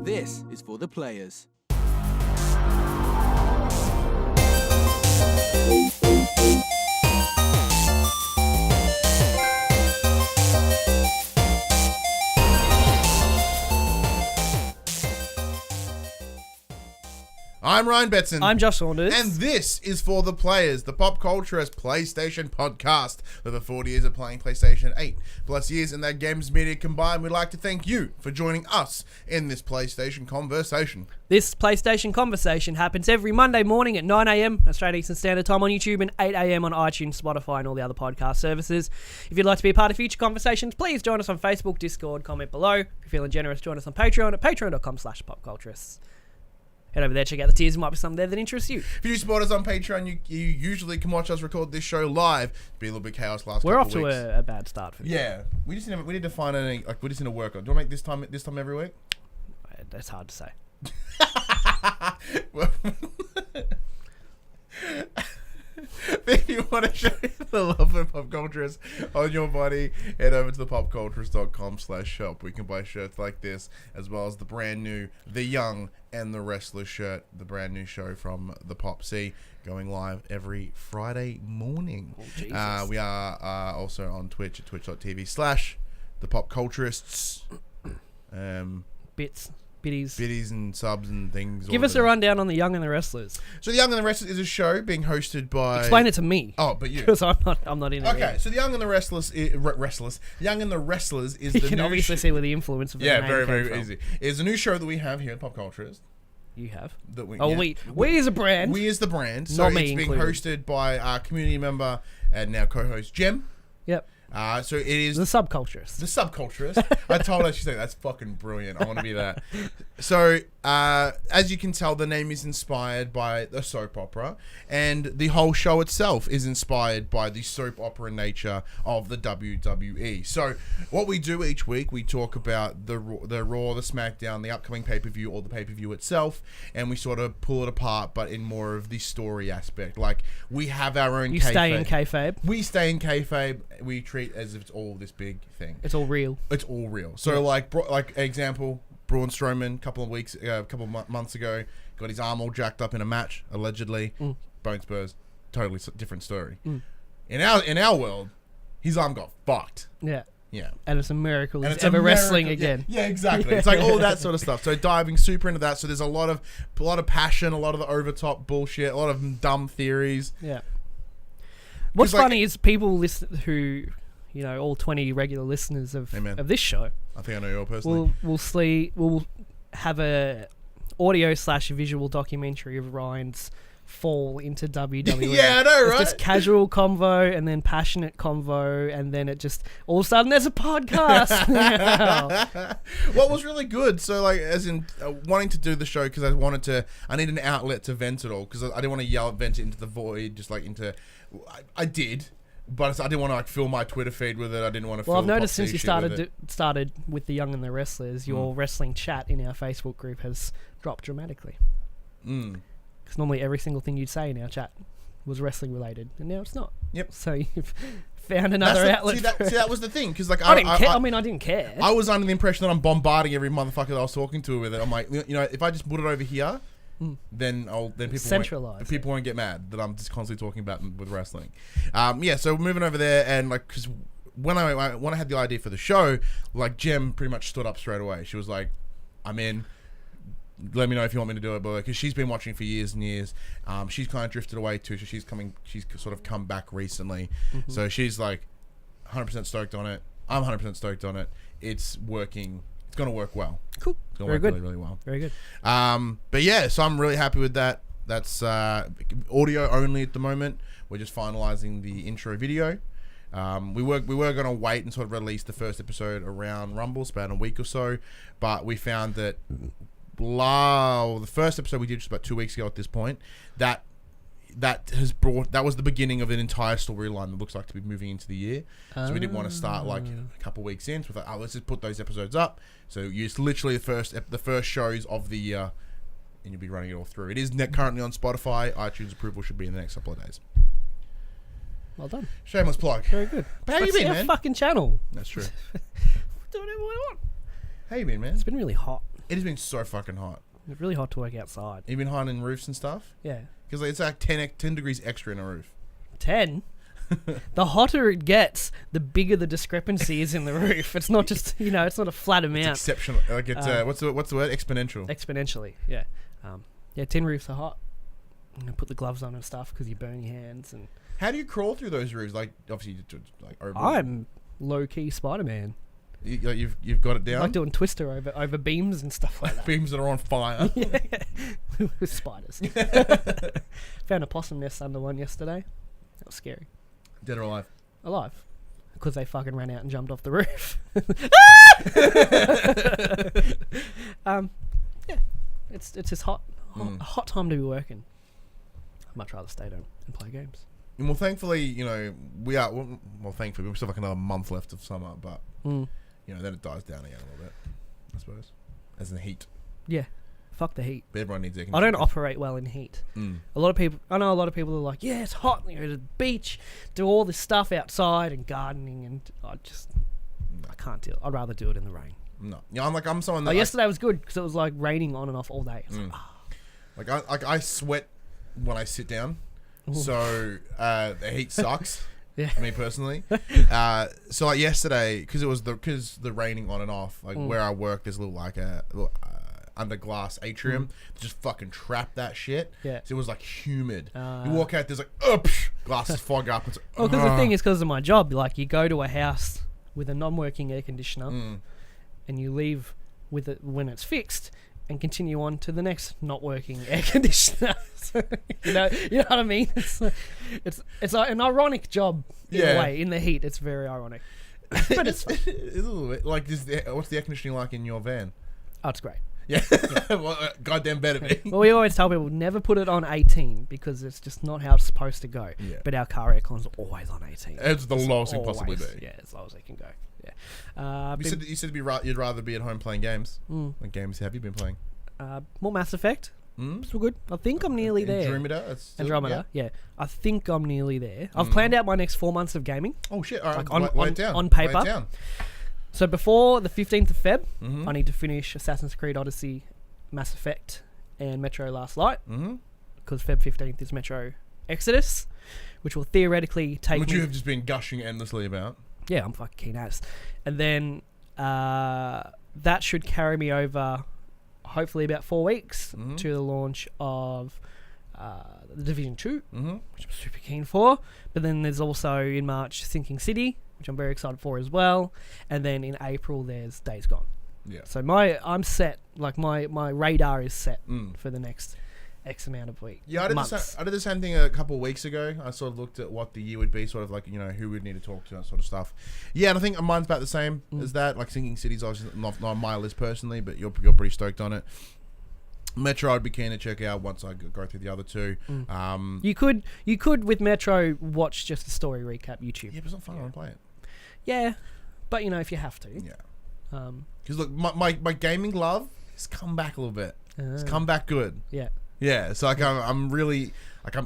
This is for the players. I'm Ryan Betson. I'm Josh Saunders. And this is For the Players, the PopCulturists PlayStation podcast. With over 40 years of playing PlayStation, 8 plus years in that games media combined, we'd like to thank you for joining us in this PlayStation conversation. This PlayStation conversation happens every Monday morning at 9 a.m. Australian Eastern Standard Time on YouTube and 8 a.m. on iTunes, Spotify and all the other podcast services. If you'd like to be a part of future conversations, please join us on Facebook, Discord, comment below. If you're feeling generous, join us on Patreon at patreon.com/PopCulturists. Head over there, check out the tiers. There might be something there that interests you. If you do support us on Patreon, you usually can watch us record this show live. It's been a little bit chaos last We're couple off to weeks. a bad start for this. Yeah, we need to find any, we just need to work on. Do you want to make this time every week? That's hard to say. If you want to show the love of PopCulturists on your body, head over to the PopCulturists.com/shop. We can buy shirts like this, as well as the brand new The Young and the Restless shirt, the brand new show from the PopC, going live every Friday morning. Oh, Jesus. We are also on Twitch at twitch.tv/the PopCulturists. Biddies And subs and things. Give us a rundown on The Young and the Wrestlers. So The Young and the Restless is a show being hosted by... Explain it to me. Oh, but you. Because I'm not in it. Okay, yet. so The Young and the Restless, Young and the Wrestlers is You the can new obviously see where the influence of the yeah, name very, came very from. easy. It's a new show that we have here at PopCulturists. You have. That we, Oh, yeah. we as a brand. We as the brand. So Not me it's being included. hosted by our community member and now co-host Jem. Yep. So it is The subculturists. the subculturist. I told her, she's like, that's fucking brilliant. I want to be that. So, as you can tell, the name is inspired by the soap opera, and the whole show itself is inspired by the soap opera nature of the WWE. So, what we do each week, we talk about the Raw, the SmackDown, the upcoming pay-per-view, or the pay-per-view itself, and we sort of pull it apart, but in more of the story aspect. Like, we have our own You stay in kayfabe. We stay in kayfabe. We treat as if it's all this big thing. It's all real. It's all real. So, like example, Braun Strowman, a couple months ago, got his arm all jacked up in a match, allegedly. Bone spurs, totally different story. In our world, his arm got fucked. Yeah. Yeah. And it's a miracle And he's it's ever a wrestling miracle. again. Yeah, exactly. It's like all that sort of stuff. So diving super into that. So there's a lot of passion, a lot of the overtop bullshit, a lot of dumb theories. Yeah. What's like- funny is people listen who, you know, all 20 regular listeners of this show I think I know you all personally. will have a audio/visual documentary of Ryan's fall into WWE. Yeah, I know, It's right? just casual convo and then passionate convo, and then it just all of a sudden there's a podcast now. What was really good, so like as in wanting to do the show because I need an outlet to vent it all because I didn't want to vent it into the void, just like into, I did, but I didn't want to like fill my Twitter feed with it. I didn't want to. Well, I've fill noticed PopC since you shit with it. started with The Young and the Wrestlers, your wrestling chat in our Facebook group has dropped dramatically. Because normally every single thing you'd say in our chat was wrestling related, and now it's not. Yep. So you've found another outlet. See, that was the thing because like I didn't care. I mean, I didn't care. I was under the impression that I'm bombarding every motherfucker that I was talking to with it. I'm like, you know, if I just put it over here, then people Centralise people won't get mad that I'm just constantly talking about with wrestling. Yeah, so moving over there and like because when I had the idea for the show, like Jem pretty much stood up straight away. She was like, I'm in. Let me know if you want me to do it, but because she's been watching for years and years, she's kind of drifted away too. So she's sort of come back recently. So she's like 100% stoked on it. I'm 100% stoked on it. It's working. It's gonna work well. Cool. It's gonna Very work good. really, really well. Very good. But yeah, so I'm really happy with that. That's audio only at the moment. We're just finalizing the intro video. We were gonna wait and sort of release the first episode around Rumble, span a week or so, but we found that the first episode we did just about 2 weeks ago at this point, that was the beginning of an entire storyline that looks like to be moving into the year. So we didn't want to start like a couple of weeks in. So we thought, let's just put those episodes up. So it's literally the first shows of the year, and you'll be running it all through. It is currently on Spotify. iTunes approval should be in the next couple of days. Well done. Shameless plug. Very good. But how you been, our man? fucking channel. That's true. Do whatever I want. How you been, man? It's been really hot. It has been so fucking hot. It's really hot to work outside. You've been hiding in roofs and stuff? Yeah. Because like, it's like 10 degrees extra in a roof. 10? The hotter it gets, the bigger the discrepancy is in the roof. It's not just, it's not a flat amount. It's exceptional. Like it's, what's the word? Exponential. Exponentially, yeah. Tin roofs are hot. Put the gloves on and stuff because you burn your hands. And how do you crawl through those roofs? Like, obviously, like over. I'm low-key Spider-Man. You've got it down? I like doing Twister over beams and stuff like that. Beams that are on fire. Yeah. With spiders. Found a possum nest under one yesterday. That was scary. Dead or alive? Alive. Because they fucking ran out and jumped off the roof. Yeah. It's just hot. A hot time to be working. I'd much rather stay home and play games. And well, thankfully, thankfully, we still have like another month left of summer, but, then it dies down again a little bit, I suppose. As in the heat. Yeah. Fuck the heat. But everyone needs air I conditioning. don't operate well in heat. I know a lot of people are like, yeah, it's hot, go to the beach, do all this stuff outside and gardening, and I can't do it. I'd rather do it in the rain. No. Yeah, I'm someone that... yesterday was good because it was like raining on and off all day. It's I sweat when I sit down, so the heat sucks. Yeah. Me personally. So like yesterday, because the raining on and off, like where I work, there's a little under glass atrium to just fucking trap that shit. Yeah. So it was like humid. You walk out, there's like glasses fog up. It's like, because the thing is, because of my job, like you go to a house with a non-working air conditioner, and you leave with it when it's fixed, and continue on to the next not working air conditioner. So, you know what I mean? It's like an ironic job in a way. In the heat, it's very ironic. But it's fun. It's a little bit like what's the air conditioning like in your van? Oh, it's great. Yeah, well, goddamn better be. Well, we always tell people never put it on 18 because it's just not how it's supposed to go. Yeah. But our car aircon's always on 18. It's the lowest it can possibly be. Yeah, as low as it can go. Yeah. You said you'd rather be at home playing games. What games have you been playing? More Mass Effect. Still good. I think I'm nearly there. Andromeda. Yeah. I think I'm nearly there. I've planned out my next 4 months of gaming. Oh shit! All right, like lay it down. On paper. Lay it down. So before the 15th of Feb, I need to finish Assassin's Creed Odyssey, Mass Effect, and Metro Last Light. Because Feb 15th is Metro Exodus, which will theoretically take Which you have just been gushing endlessly about. Yeah, I'm fucking keen as. And then that should carry me over, hopefully about 4 weeks, to the launch of the Division 2, which I'm super keen for. But then there's also in March Sinking City, which I'm very excited for as well. And then in April there's Days Gone. Yeah. So I'm set. Like my radar is set for the next X amount of weeks. Yeah, I did the same thing a couple of weeks ago. I sort of looked at what the year would be, sort of like who we'd need to talk to, that sort of stuff. Yeah, and I think mine's about the same as that. Like Sinking City's obviously not on my list personally, but you're pretty stoked on it. Metro, I'd be keen to check out once I go through the other two. You could with Metro watch just the story recap YouTube. Yeah, but it's not fun. I want to play it. Yeah, but if you have to. Yeah. Because look, my gaming love has come back a little bit. It's come back good. Yeah. Yeah. So like I'm really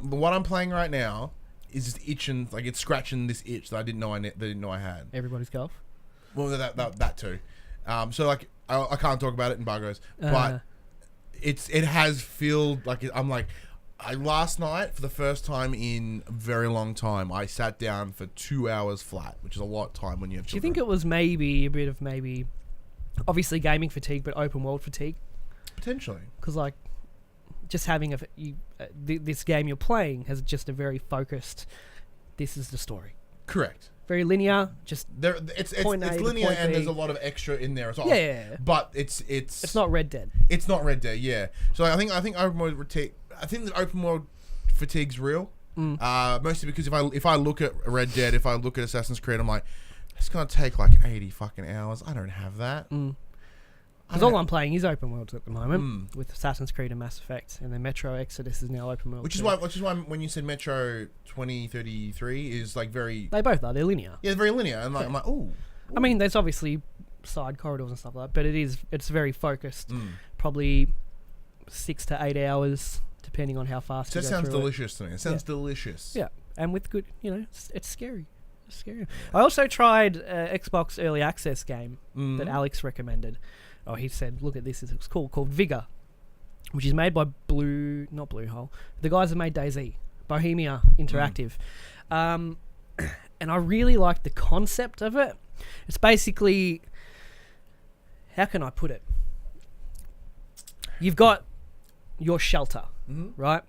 what I'm playing right now is just itching, like it's scratching this itch that I didn't know I had. Everybody's golf. Well, that too. So like I can't talk about it, embargoes, but it has felt like last night for the first time in a very long time I sat down for 2 hours flat, which is a lot of time when you have children. Do you think it was maybe a bit of obviously gaming fatigue, but open world fatigue? Potentially, because like just having this game you're playing has just a very focused. This is the story. Correct. Very linear. Just it's linear, and there's a lot of extra in there as well. Yeah. But it's not Red Dead. It's not Red Dead. Yeah. So I think open world fatigue. I think that open world fatigue's real. Mostly because if I look at Red Dead, if I look at Assassin's Creed, I'm like, it's gonna take like 80 fucking hours. I don't have that. Because all I'm playing is open worlds at the moment with Assassin's Creed and Mass Effect, and then Metro Exodus is now open world. Which is why when you said Metro 2033 is like very. They both are. They're linear. Yeah, they're very linear. And I'm like, ooh. I mean, there's obviously side corridors and stuff like that, but it's very focused. Probably 6 to 8 hours, depending on how fast. So that sounds delicious to me. It sounds delicious. Yeah, and with good, it's scary. It's scary. I also tried Xbox Early Access game that Alex recommended. he said, look at this, it's cool, called Vigor, which is made by not Bluehole, the guys that made DayZ, Bohemia Interactive. And I really like the concept of it. It's basically, how can I put it? You've got your shelter, right?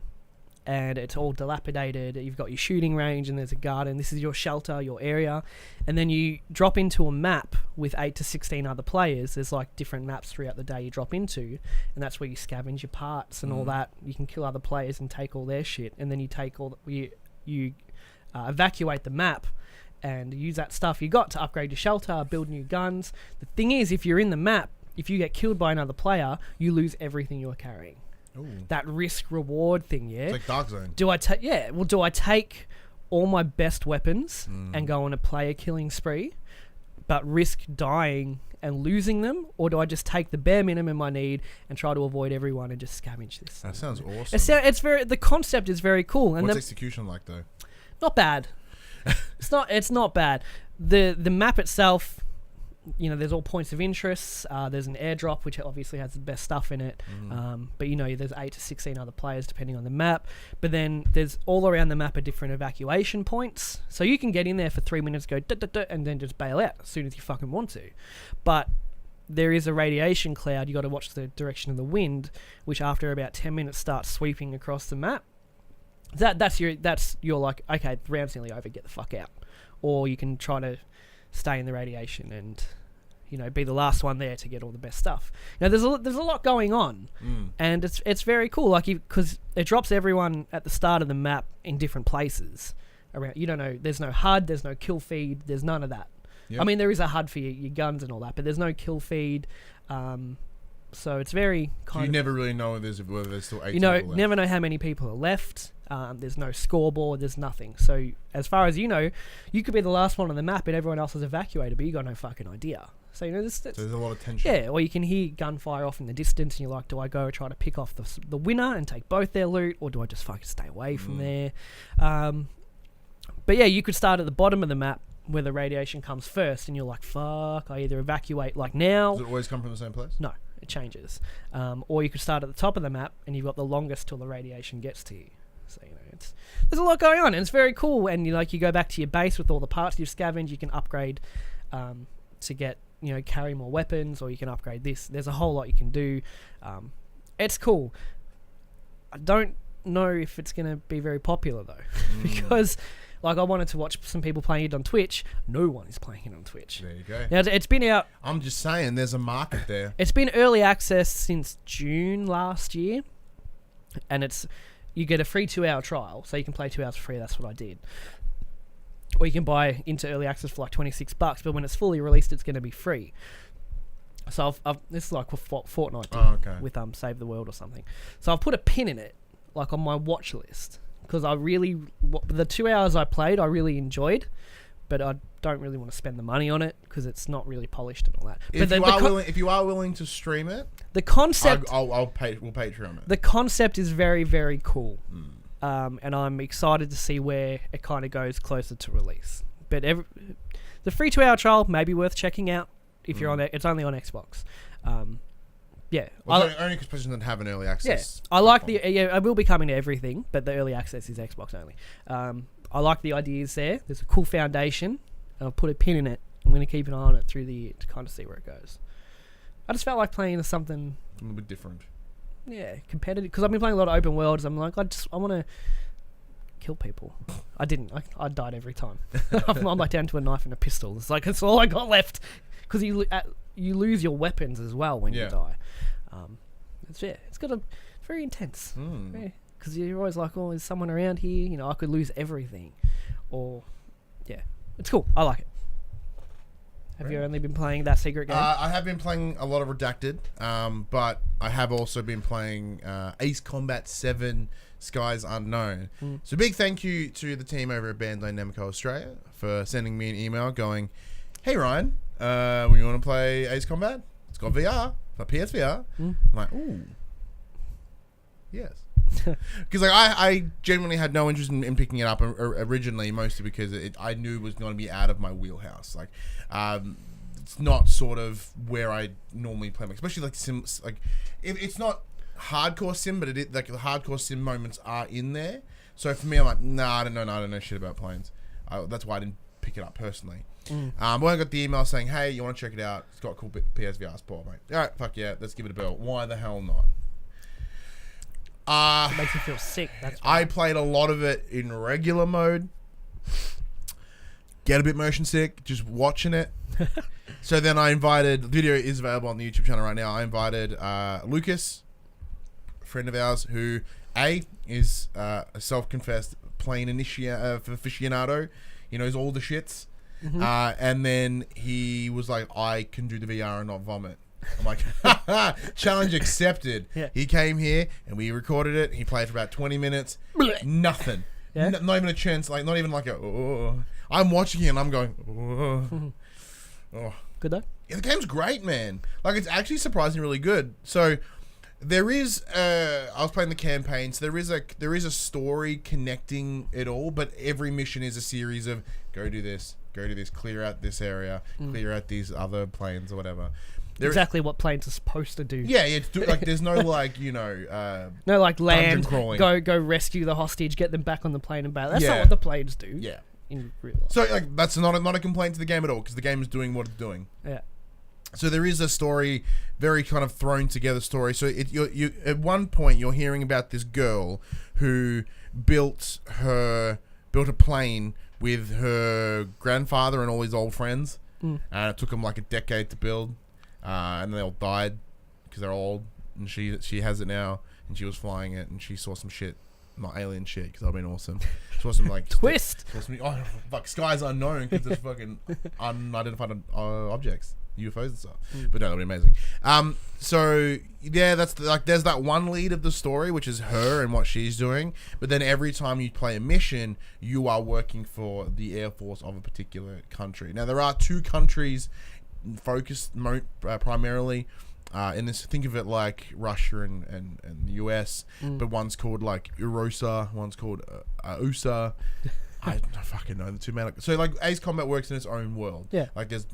And it's all dilapidated. You've got your shooting range and there's a garden. This is your shelter, your area. And then you drop into a map with 8 to 16 other players. There's like different maps throughout the day you drop into. And that's where you scavenge your parts and all that. You can kill other players and take all their shit. And then you take all you evacuate the map and use that stuff you got to upgrade your shelter, build new guns. The thing is, if you're in the map, if you get killed by another player, you lose everything you're carrying. Ooh. That risk-reward thing, yeah? It's like Dark Zone. Do I take all my best weapons and go on a player killing spree, but risk dying and losing them? Or do I just take the bare minimum I need and try to avoid everyone and just scavenge this? That sounds awesome. The concept is very cool. And what's execution like, though? Not bad. It's not bad. The map itself, there's all points of interest. There's an airdrop, which obviously has the best stuff in it. But there's 8 to 16 other players depending on the map. But then there's all around the map are different evacuation points. So you can get in there for 3 minutes, go and then just bail out as soon as you fucking want to. But there is a radiation cloud. You got to watch the direction of the wind, which after about 10 minutes starts sweeping across the map. That's your like, okay, the round's nearly over, get the fuck out. Or you can try to stay in the radiation and be the last one there to get all the best stuff. There's a lot going on, and it's very cool. Like, because it drops everyone at the start of the map in different places around. You don't know. There's no HUD. There's no kill feed. There's none of that. Yep. I mean, there is a HUD for your guns and all that, but there's no kill feed. So it's very kind. So you never really know whether there's still 8 people left. Never know how many people are left. There's no scoreboard, there's nothing. So as far as you know, you could be the last one on the map and everyone else is evacuated, but you got no fucking idea. So so there's a lot of tension. Yeah, or you can hear gunfire off in the distance and you're like, do I go try to pick off the winner and take both their loot, or do I just fucking stay away from there? But yeah, you could start at the bottom of the map where the radiation comes first and you're like, fuck, I either evacuate like now. Does it always come from the same place? No, it changes. Or you could start at the top of the map and you've got the longest till the radiation gets to you. So there's a lot going on, and it's very cool. And you go back to your base with all the parts you've scavenged. You can upgrade to get carry more weapons, or you can upgrade this. There's a whole lot you can do. It's cool. I don't know if it's gonna be very popular though, because I wanted to watch some people playing it on Twitch. No one is playing it on Twitch. There you go. Now it's been out. I'm just saying, there's a market there. It's been early access since June last year, and you get a free 2-hour trial, so you can play 2 hours for free. That's what I did. Or you can buy into early access for like $26, but when it's fully released, it's going to be free. So this is like what Fortnite did with Save the World or something. So I've put a pin in it, like on my watch list, because the 2 hours I played, I really enjoyed, but I don't really want to spend the money on it because it's not really polished and all that. If you are willing to stream it, the concept, we'll Patreon it. The concept is very, very cool, and I'm excited to see where it kind of goes closer to release. But the free 2-hour trial may be worth checking out if you're on it. It's only on Xbox. Yeah, only because PlayStation doesn't have an early access. Yeah, I like I will be coming to everything, but the early access is Xbox only. I like the ideas there. There's a cool foundation. I'll put a pin in it. I'm going to keep an eye on it through the year to kind of see where it goes. I just felt like playing something a little bit different. Yeah, competitive. Because I've been playing a lot of open worlds. I'm like, I want to kill people. I didn't. I died every time. I'm like down to a knife and a pistol. It's like that's all I got left. Because you lose your weapons as well when you die. It's very intense. Because you're always like, oh, is someone around here? I could lose everything. Or, yeah. It's cool. I like it. Have you only been playing that secret game? I have been playing a lot of Redacted, but I have also been playing Ace Combat 7 Skies Unknown. So big thank you to the team over at Bandai Namco Australia for sending me an email going, hey Ryan, when you want to play Ace Combat? It's got VR, for PSVR. I'm like, ooh. Yes. Because I genuinely had no interest in picking it up originally, mostly because I knew it was going to be out of my wheelhouse. it's not sort of where I normally play, especially like sims. Like, it's not hardcore sim, but like the hardcore sim moments are in there. So for me, I'm like, nah, I don't know shit about planes. That's why I didn't pick it up personally. When I got the email saying, hey, you want to check it out? It's got a cool PSVR support. I'm like, all right, fuck yeah, let's give it a bell. Why the hell not? It makes you feel sick. That's why. I played a lot of it in regular mode. Get a bit motion sick just watching it. So then I invited, the video is available on the YouTube channel right now. I invited Lucas, a friend of ours, who is a self-confessed plane aficionado. He knows all the shits. And then he was like, I can do the VR and not vomit. I'm like, challenge accepted. Yeah. He came here and we recorded it. He played for about 20 minutes. Nothing. Yeah. Not even a chance. Like, not even like a. Oh. I'm watching it and I'm going. Oh. Good though. Yeah, the game's great, man. Like, it's actually surprisingly really good. So there is. I was playing the campaign, so there is a story connecting it all. But every mission is a series of go do this, clear out this area, clear out these other planes or whatever. Exactly what planes are supposed to do. Yeah, it's like there's no like no like land, crawling. go rescue the hostage, get them back on the plane and back. That's Yeah. not what the planes do. Yeah. In real life. So like that's not a complaint to the game at all because the game is doing what it's doing. Yeah. So there is a story, very kind of thrown together story. So you at one point you're hearing about this girl who built a plane with her grandfather and all his old friends, and it took them like a decade to build. And they all died because they're old, and she has it now, and she was flying it, and she saw some shit, not alien shit, because that'd been awesome. She saw some like Twist. Fuck, skies unknown because there's fucking unidentified objects, UFOs and stuff. But no, that'd be amazing. So yeah, that's there's that one lead of the story, which is her and what she's doing. But then every time you play a mission, you are working for the Air Force of a particular country. Now there are two countries focused primarily in this. Think of it like Russia and the US, but one's called like Urosa, one's called USA. I don't fucking know the two, man. So like Ace Combat works in its own world. Yeah. Like it's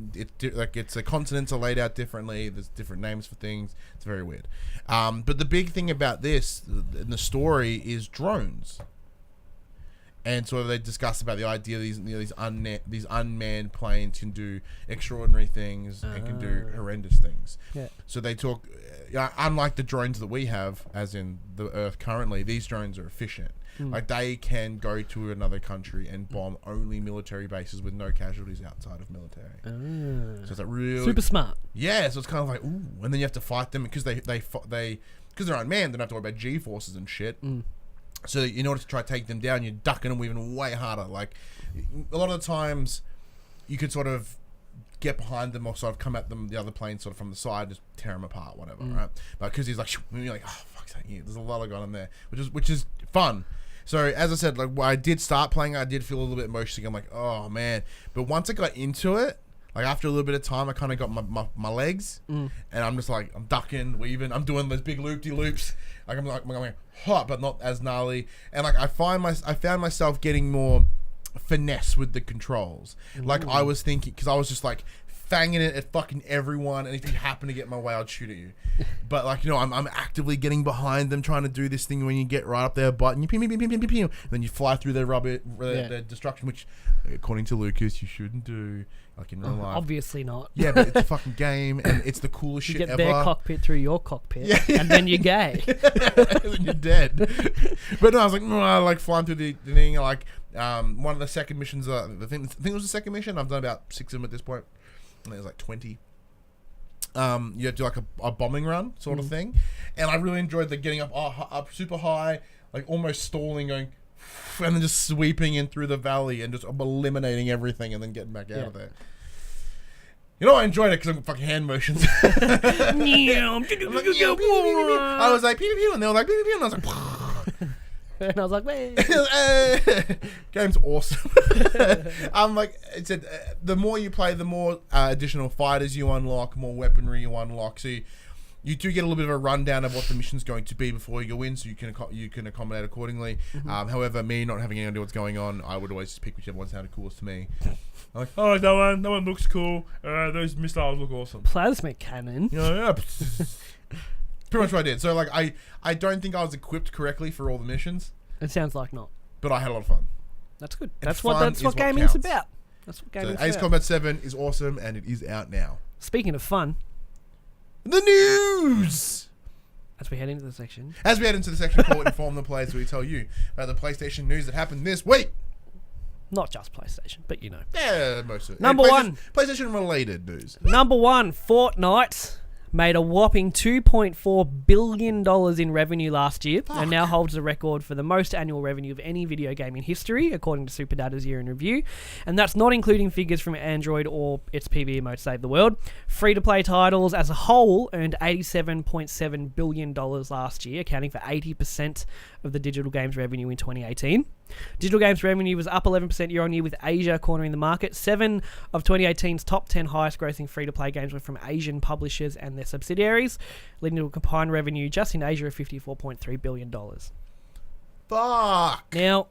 the continents are laid out differently. There's different names for things. It's very weird. But the big thing about this in the story is drones. And so they discuss about the idea these unmanned planes can do extraordinary things and can do horrendous things. Yeah. So they talk, unlike the drones that we have, as in the Earth currently, these drones are efficient. Like they can go to another country and bomb only military bases with no casualties outside of military. So it's like real Super smart. Yeah, so it's kind of like ooh, and then you have to fight them because because they're unmanned. They don't have to worry about G forces and shit. So in order to try to take them down, you're ducking them even way harder. Like a lot of the times, you could sort of get behind them or sort of come at them, the other plane sort of from the side, just tear them apart, whatever, right? But because he's like, you're like, oh fuck's sake, yeah, there's a lot of gun in there, which is fun. So as I said, like when I did start playing, I did feel a little bit emotional. I'm like, oh man. But once I got into it, like after a little bit of time, I kind of got my legs, and I'm just like, I'm ducking, weaving, I'm doing those big loop-de-loops. Like I'm going hot, but not as gnarly. And like I found myself getting more finesse with the controls. Like I was thinking, because I was just like fanging it at fucking everyone, and if you happen to get in my way, I'd shoot at you. But like, you know, I'm actively getting behind them, trying to do this thing when you get right up their butt and you pew, pew, pew, pew, pew, pew, and then you fly through their rubber, their destruction, which according to Lucas, you shouldn't do. Like in real life. Obviously not. Yeah, but it's a fucking game, and it's the coolest shit ever. You get their cockpit through your cockpit, and then you're gay. And then you're dead. But no, I was like, no, I like flying through the thing. Like one of the second missions, I think it was the second mission. I've done about 6 of them at this point. And there's like 20. You have to do like a bombing run sort of thing, and I really enjoyed the getting up super high, like almost stalling, going, and then just sweeping in through the valley and just eliminating everything, and then getting back out of there. You know, I enjoyed it because I'm fucking hand motions. I was like, pew, pew, pew, and they were like, pew, pew, pew, and I was like, and I was like, man. Game's awesome. I'm like, it said, the more you play, the more additional fighters you unlock, more weaponry you unlock. So You do get a little bit of a rundown of what the mission's going to be before you go in, so you can accommodate accordingly. However, me not having any idea what's going on, I would always just pick whichever one sounded coolest to me. I'm like, oh, that one looks cool. Those missiles look awesome. Plasma cannon. Yeah. Pretty much what I did. So like, I don't think I was equipped correctly for all the missions. It sounds like not. But I had a lot of fun. That's good. And That's fun what is what gaming's counts. about. That's what gaming's Ace about. Combat 7 is awesome, and it is out now. Speaking of fun, The news! as we head into the section, As we head into the section called Inform the Players, we tell you about the PlayStation news that happened this week. not just PlayStation, but you know. Yeah, most of it. Number And one. PlayStation related news. Number 1, Fortnite made a whopping $2.4 billion in revenue last year and now holds the record for the most annual revenue of any video game in history, according to Superdata's year in review. And that's not including figures from Android or its PvE Save the World. Free-to-play titles as a whole earned $87.7 billion last year, accounting for 80% of the digital games revenue in 2018. Digital games revenue was up 11% year on year, with Asia cornering the market. 7 of 2018's top 10 highest grossing free-to-play games were from Asian publishers and their subsidiaries, leading to a combined revenue just in Asia of $54.3 billion. Fuck. Now,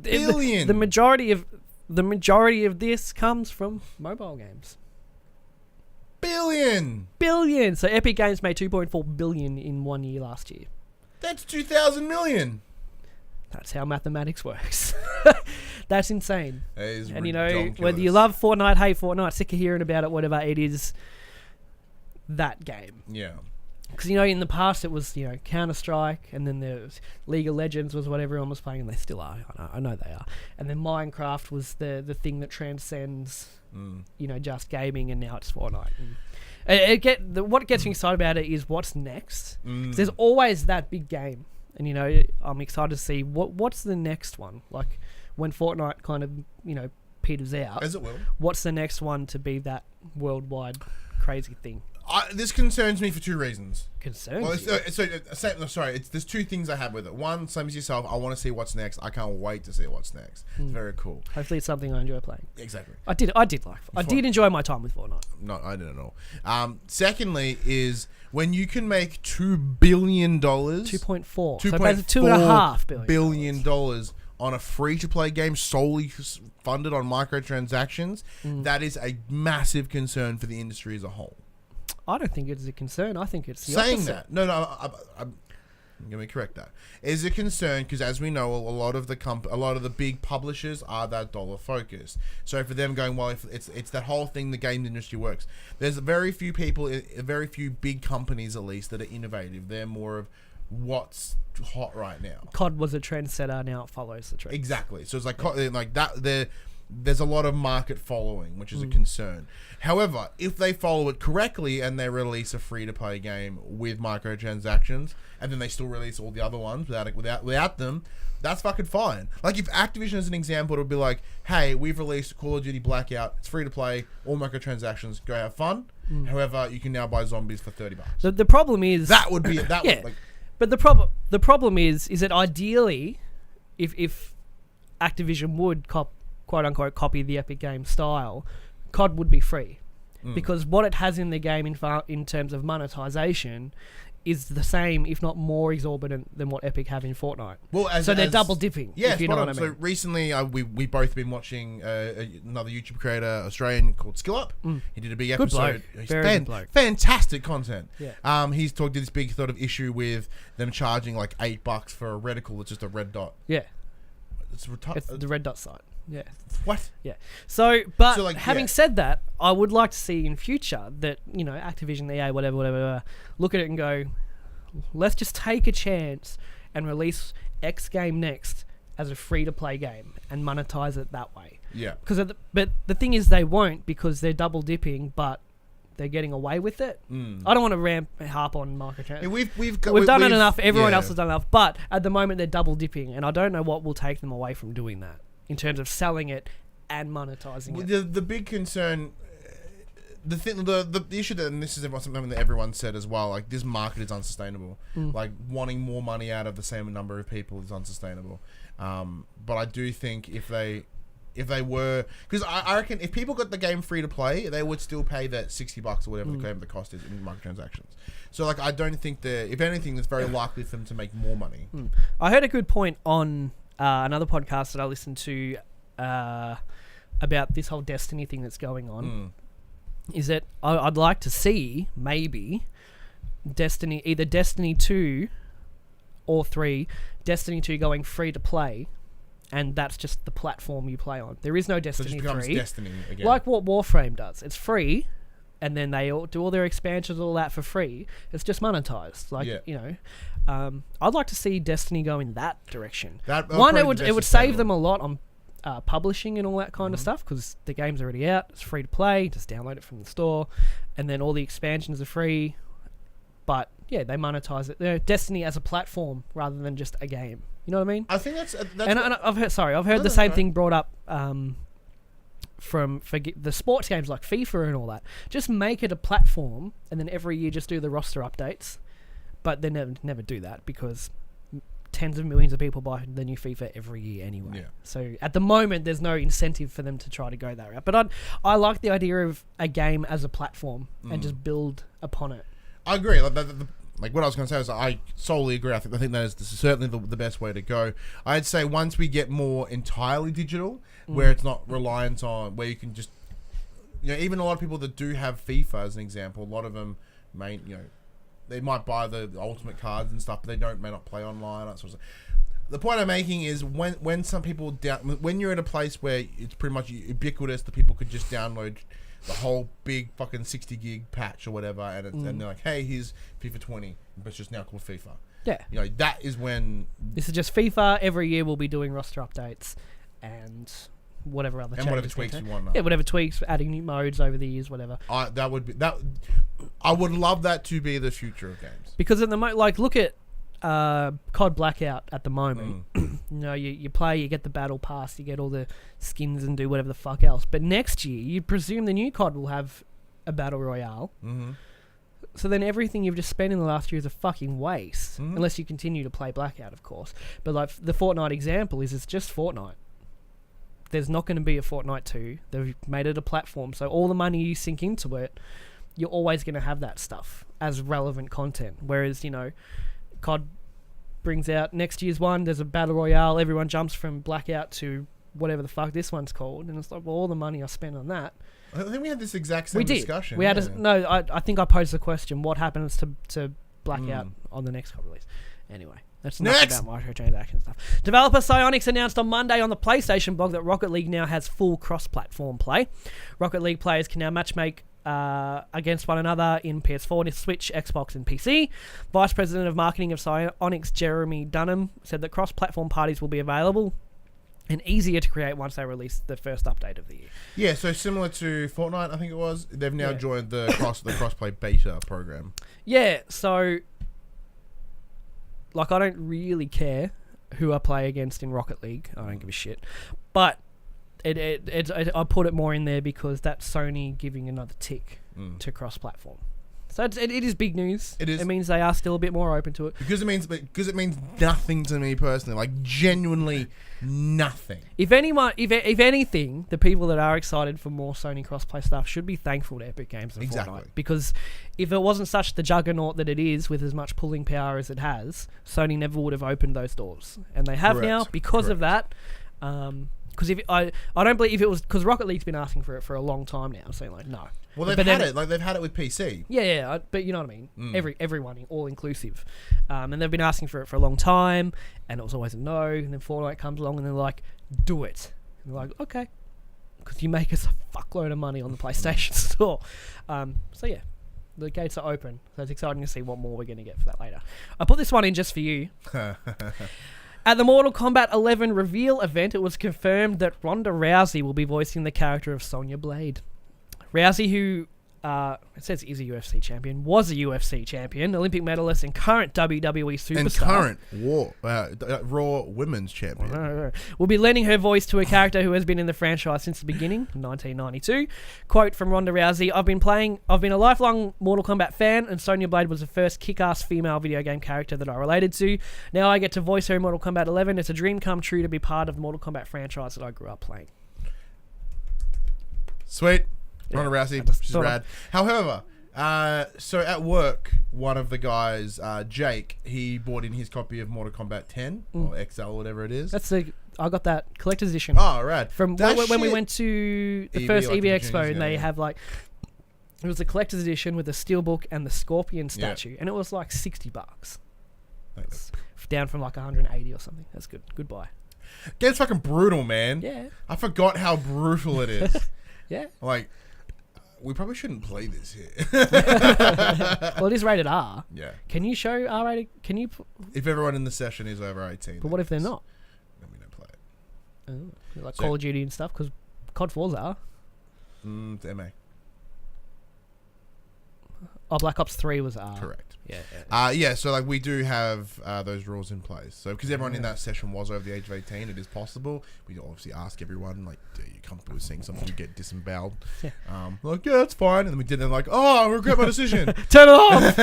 Billion. the majority of this comes from mobile games. Billion. So Epic Games made $2.4 billion in 1 year last year. That's 2,000 million. That's how mathematics works. That's insane. That is And you know, ridiculous. whether you love Fortnite, hate Fortnite, sick of hearing about it, whatever, it is that game. Yeah. Because, you know, in the past it was, you know, Counter-Strike, and then there was League of Legends was what everyone was playing, and they still are. I know they are. And then Minecraft was the thing that transcends, you know, just gaming, and now it's Fortnite. And what gets me excited about it is what's next. 'Cause there's always that big game. And, you know, I'm excited to see what's the next one. Like, when Fortnite kind of, you know, peters out. As it will. What's the next one to be that worldwide crazy thing? This concerns me for two reasons. Concerns Well, you? there's two things I have with it. One, same as yourself, I want to see what's next. I can't wait to see what's next. It's very cool. Hopefully it's something I enjoy playing. Exactly. I did enjoy my time with Fortnite. No, I didn't know. Secondly is when you can make $2 billion, 2.4. So basically $2.5 billion on a free-to-play game solely funded on microtransactions, that is a massive concern for the industry as a whole. I don't think it's a concern. I think it's the Saying opposite. that. No, I'm going to correct that. Is a concern because, as we know, a lot of the big publishers are that dollar focused. So for them going, well, if it's that whole thing, the game industry works. There's very few people, very few big companies at least, that are innovative. They're more of what's hot right now. COD was a trendsetter. Now it follows the trend. Exactly. So it's like that. There's a lot of market following, which is a concern. However, if they follow it correctly and they release a free-to-play game with microtransactions, and then they still release all the other ones without them, that's fucking fine. Like, if Activision, as an example, would be like, hey, we've released Call of Duty Blackout, it's free-to-play, all microtransactions, go have fun. However, you can now buy zombies for $30. The problem is That would be that. Yeah. Would, like, but the problem is that ideally, if Activision would quote unquote copy the Epic Games style, COD would be free, because what it has in the game in terms of monetization is the same, if not more exorbitant than what Epic have in Fortnite. Well, so they're double dipping. Yeah, if you know what I mean. So recently, we both been watching another YouTube creator, Australian, called Skill Up. He did a big Good episode. bloke. Very good bloke. Fantastic content. Yeah. He's talked to this big sort of issue with them charging like $8 for a reticle that's just a red dot. Yeah, It's it's the red dot site. Yeah. What? Yeah. So, having said that, I would like to see in future that, you know, Activision, EA, whatever, look at it and go, let's just take a chance and release X game next as a free-to-play game and monetize it that way. Yeah. But the thing is, they won't, because they're double dipping, but they're getting away with it. I don't want to harp on microtransactions. Yeah, we've done it enough. Everyone else has done enough. But at the moment, they're double dipping, and I don't know what will take them away from doing that in terms of selling it and monetizing it. The big concern, the issue that, and this is something that everyone said as well, like, this market is unsustainable. Like, wanting more money out of the same number of people is unsustainable. But I do think if they if they were, because I reckon if people got the game free to play, they would still pay that $60 or whatever the cost is in microtransactions. So like I don't think if anything, it's very likely for them to make more money. I heard a good point on another podcast that I listened to about this whole Destiny thing that's going on. Is that I'd like to see maybe either Destiny 2 or 3, Destiny 2 going free to play, and that's just the platform you play on. There is no Destiny 3. So it just becomes Destiny again. Like what Warframe does. It's free, and then they do all their expansions, all that for free. It's just monetized. Like, I'd like to see Destiny go in that direction. One, it would save them a lot on publishing and all that kind of stuff, because the game's already out. It's free to play. Just download it from the store, and then all the expansions are free. But yeah, they monetize it. They're Destiny as a platform rather than just a game. You know what I mean? I think that's and I've heard the same thing brought up for the sports games like FIFA and all that. Just make it a platform, and then every year just do the roster updates. But they never do that, because tens of millions of people buy the new FIFA every year anyway. Yeah. So at the moment, there's no incentive for them to try to go that route. But I like the idea of a game as a platform and just build upon it. I agree. Like what I was going to say is I solely agree. I think that is certainly the best way to go. I'd say once we get more entirely digital, where it's not reliant on, where you can just, even a lot of people that do have FIFA as an example, a lot of them they might buy the ultimate cards and stuff, but they may not play online. That sort of stuff. The point I'm making is when some people when you're at a place where it's pretty much ubiquitous that people could just download the whole big fucking 60 gig patch or whatever, and they're like, hey, here's FIFA 20, but it's just now called FIFA. Yeah. That is when... This is just FIFA. Every year we'll be doing roster updates and whatever other changes. And whatever tweaks you want. Yeah, whatever tweaks, adding new modes over the years, whatever. I would love that to be the future of games. Because at the moment, look at COD Blackout at the moment. You play, you get the battle pass, you get all the skins and do whatever the fuck else. But next year, you'd presume the new COD will have a battle royale. So then everything you've just spent in the last year is a fucking waste, unless you continue to play Blackout, of course. But like the Fortnite example is, it's just Fortnite. There's not going to be a Fortnite 2. They've made it a platform, so all the money you sink into it, you're always going to have that stuff as relevant content. Whereas, COD brings out next year's one, there's a battle royale, everyone jumps from Blackout to whatever the fuck this one's called, and it's like, well, all the money I spent on that. I think we had this exact same discussion. We had I think I posed the question, what happens to Blackout on the next COD release? Anyway, that's enough about microtransaction stuff. Developer Psyonix announced on Monday on the PlayStation blog that Rocket League now has full cross-platform play. Rocket League players can now matchmake against one another in PS4, Switch, Xbox, and PC. Vice President of Marketing of Psyonix, Jeremy Dunham, said that cross-platform parties will be available and easier to create once they release the first update of the year. Yeah, so similar to Fortnite, I think it was, they've now joined the crossplay beta program. Yeah, so I don't really care who I play against in Rocket League. I don't give a shit. But I put it more in there because that's Sony giving another tick to cross-platform. So it is big news. It is. It means they are still a bit more open to it. Because it means nothing to me personally. Like, genuinely nothing. If anything, the people that are excited for more Sony crossplay stuff should be thankful to Epic Games and Fortnite. Because if it wasn't such the juggernaut that it is, with as much pulling power as it has, Sony never would have opened those doors. And they have now because of that. Because I don't believe if it was, because Rocket League's been asking for it for a long time now, saying like no. Well, they've had it with PC. Yeah, but you know what I mean. Everyone, all inclusive, and they've been asking for it for a long time, and it was always a no. And then Fortnite comes along, and they're like, "Do it." And they're like, "Okay," because you make us a fuckload of money on the PlayStation Store. So yeah, the gates are open. So it's exciting to see what more we're going to get for that later. I put this one in just for you. At the Mortal Kombat 11 reveal event, it was confirmed that Ronda Rousey will be voicing the character of Sonya Blade. Rousey, who it says is a UFC champion, was a UFC champion, Olympic medalist, and current WWE superstar. And current Raw Women's champion. Will be lending her voice to a character who has been in the franchise since the beginning, 1992. Quote from Ronda Rousey, I've been a lifelong Mortal Kombat fan, and Sonya Blade was the first kick-ass female video game character that I related to. Now I get to voice her in Mortal Kombat 11. It's a dream come true to be part of the Mortal Kombat franchise that I grew up playing. Sweet. Yeah, Ronda I Rousey. just She's thought rad. However, so at work, one of the guys, Jake, he bought in his copy of Mortal Kombat 10 or XL, whatever it is. I got that collector's edition. Oh, rad. From That when we shit- went to the EB, first like EB the Expo, juniors, and they yeah. have like, it was a collector's edition with the steelbook and the scorpion statue, and it was like $60. It's down from like 180 or something. That's good. Goodbye. Game's fucking brutal, man. Yeah. I forgot how brutal it is. Yeah. Like, we probably shouldn't play this here. Well, it is rated R. Yeah. Can you show R rated? Can you? If everyone in the session is over 18. But what if they're not? Then we don't play it. Like So- Call of Duty and stuff, because COD 4's R. It's MA. Oh, Black Ops 3 was R. Correct. Yeah. So like we do have those rules in place. So because everyone in that session was over the age of 18, it is possible. We obviously ask everyone, like, are you comfortable with seeing something get disemboweled? Yeah. Like, yeah, that's fine. And then we did it like, oh, I regret my decision. Turn it off!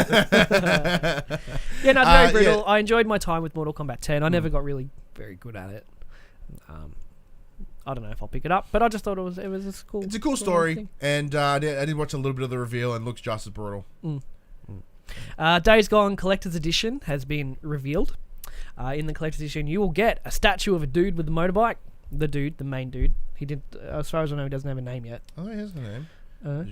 Yeah, no, it's very brutal. yeah. I enjoyed my time with Mortal Kombat 10. I never got really very good at it. I don't know if I'll pick it up, but I just thought it was a cool. It's a cool story, thing. and I did watch a little bit of the reveal, and it looks just as brutal. Days Gone Collector's Edition has been revealed. In the Collector's Edition, you will get a statue of a dude with a motorbike. The main dude. He did, as far as I know, he doesn't have a name yet. Oh, here's the name.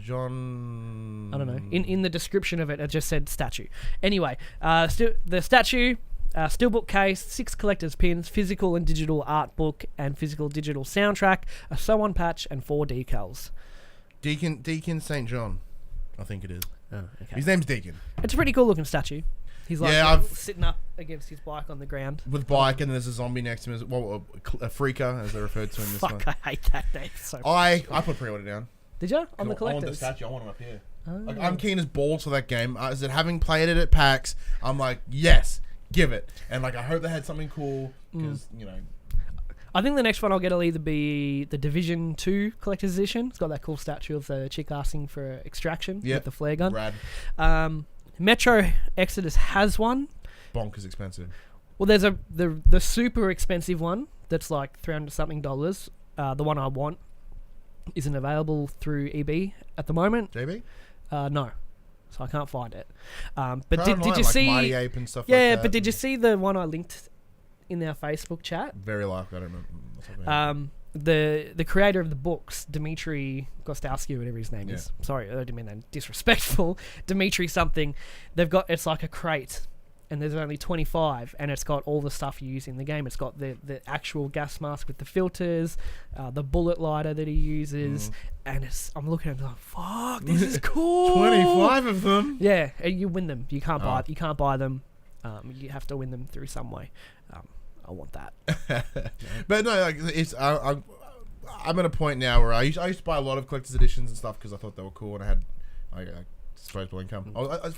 John. I don't know. In the description of it, it just said statue. Anyway, the statue, steelbook case, 6 collector's pins, physical and digital art book, and physical digital soundtrack, a sew-on patch, and 4 decals. Deacon St. John, I think it is. Oh, okay. His name's Deacon. It's a pretty cool looking statue. He's like sitting up against his bike on the ground. With bike, and there's a zombie next to him. Well, a freaker, as they referred to in this one. Fuck, I hate that name so much. I put pre-order down. Did you? On the I want the collectors? statue. I want him up here. Oh. Like, I'm keen as balls for that game. As it having played it at PAX, I'm like, yes, give it. And like, I hope they had something cool because I think the next one I'll get will either be the Division 2 Collector's Edition. It's got that cool statue of the chick asking for extraction with the flare gun. Rad. Metro Exodus has one. Bonkers expensive. Well, there's the super expensive one that's like $300 something. The one I want isn't available through EB at the moment. JB? No, so I can't find it. But Try did online, you like see? Mighty Ape and stuff Yeah, like that. but did you see the one I linked in our Facebook chat? Very likely. I don't remember. What's happening. The creator of the books, Dmitry Gostowski, whatever his name is. Sorry, I didn't mean that disrespectful. Dmitry something. It's like a crate, and there's only 25, and it's got all the stuff you use in the game. It's got the actual gas mask with the filters, the bullet lighter that he uses, and I'm looking at it like, fuck, this is cool. 25 of them. Yeah, and you win them. You can't buy them. You have to win them through some way. I want that. But no, like I'm at a point now where I used to buy a lot of collector's editions and stuff because I thought they were cool and I had disposable income.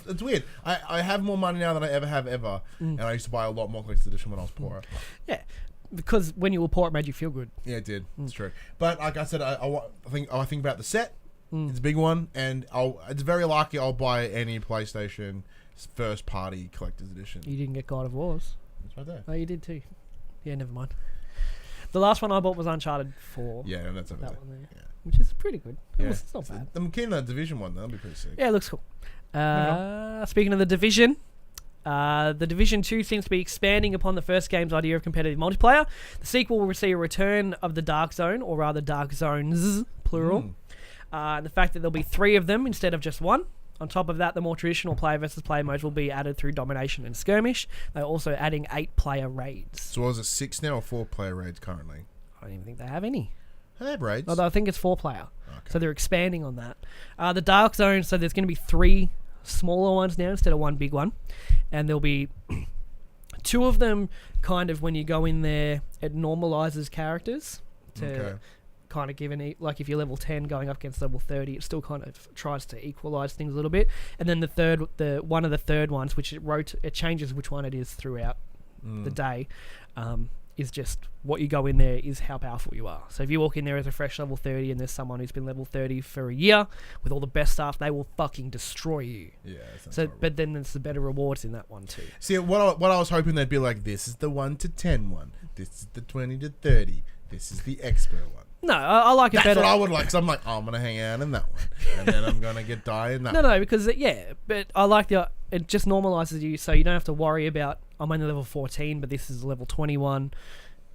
It's weird. I have more money now than I ever have and I used to buy a lot more collector's edition when I was poorer. Yeah, because when you were poor, it made you feel good. Yeah, it did. It's true. But like I said, I think about the set. It's a big one, and it's very likely I'll buy any PlayStation first party collector's edition. You didn't get God of Wars. It's right there. Oh, you did too. Yeah, never mind. The last one I bought was Uncharted 4. Yeah, and that's over That there. one there. Yeah. Which is pretty good. Yeah. It's not bad. I'm keen on that Division one. That'll be pretty sick. Yeah, it looks cool. Speaking of the Division, the Division 2 seems to be expanding upon the first game's idea of competitive multiplayer. The sequel will see a return of the Dark Zone, or rather Dark Zones, plural. And the fact that there'll be 3 of them instead of just 1. On top of that, the more traditional player versus player modes will be added through domination and skirmish. They're also adding 8-player raids. So was it 6 now or 4-player raids currently? I don't even think they have any. They have raids. Although I think it's 4-player. Okay. So they're expanding on that. The Dark Zone, so there's going to be 3 smaller ones now instead of 1 big one. And there'll be 2 of them kind of when you go in there, it normalizes characters to kind of give like if you're level 10 going up against level 30, it still kind of tries to equalize things a little bit. And then one of the third ones, which it changes which one it is throughout the day, is just what you go in there is how powerful you are. So if you walk in there as a fresh level 30 and there's someone who's been level 30 for a year with all the best stuff, they will fucking destroy you. Yeah. So, but then there's the better rewards in that one too. See, what I was hoping they'd be like, this is the 1 to 10 one. This is the 20 to 30. This is the expert one. No, I like it That's better. what I would like. Cause I'm like, oh, I'm gonna hang out in that one, and then I'm gonna get die in that. No, because but I like it just normalizes you, so you don't have to worry about I'm only level 14, but this is level 21.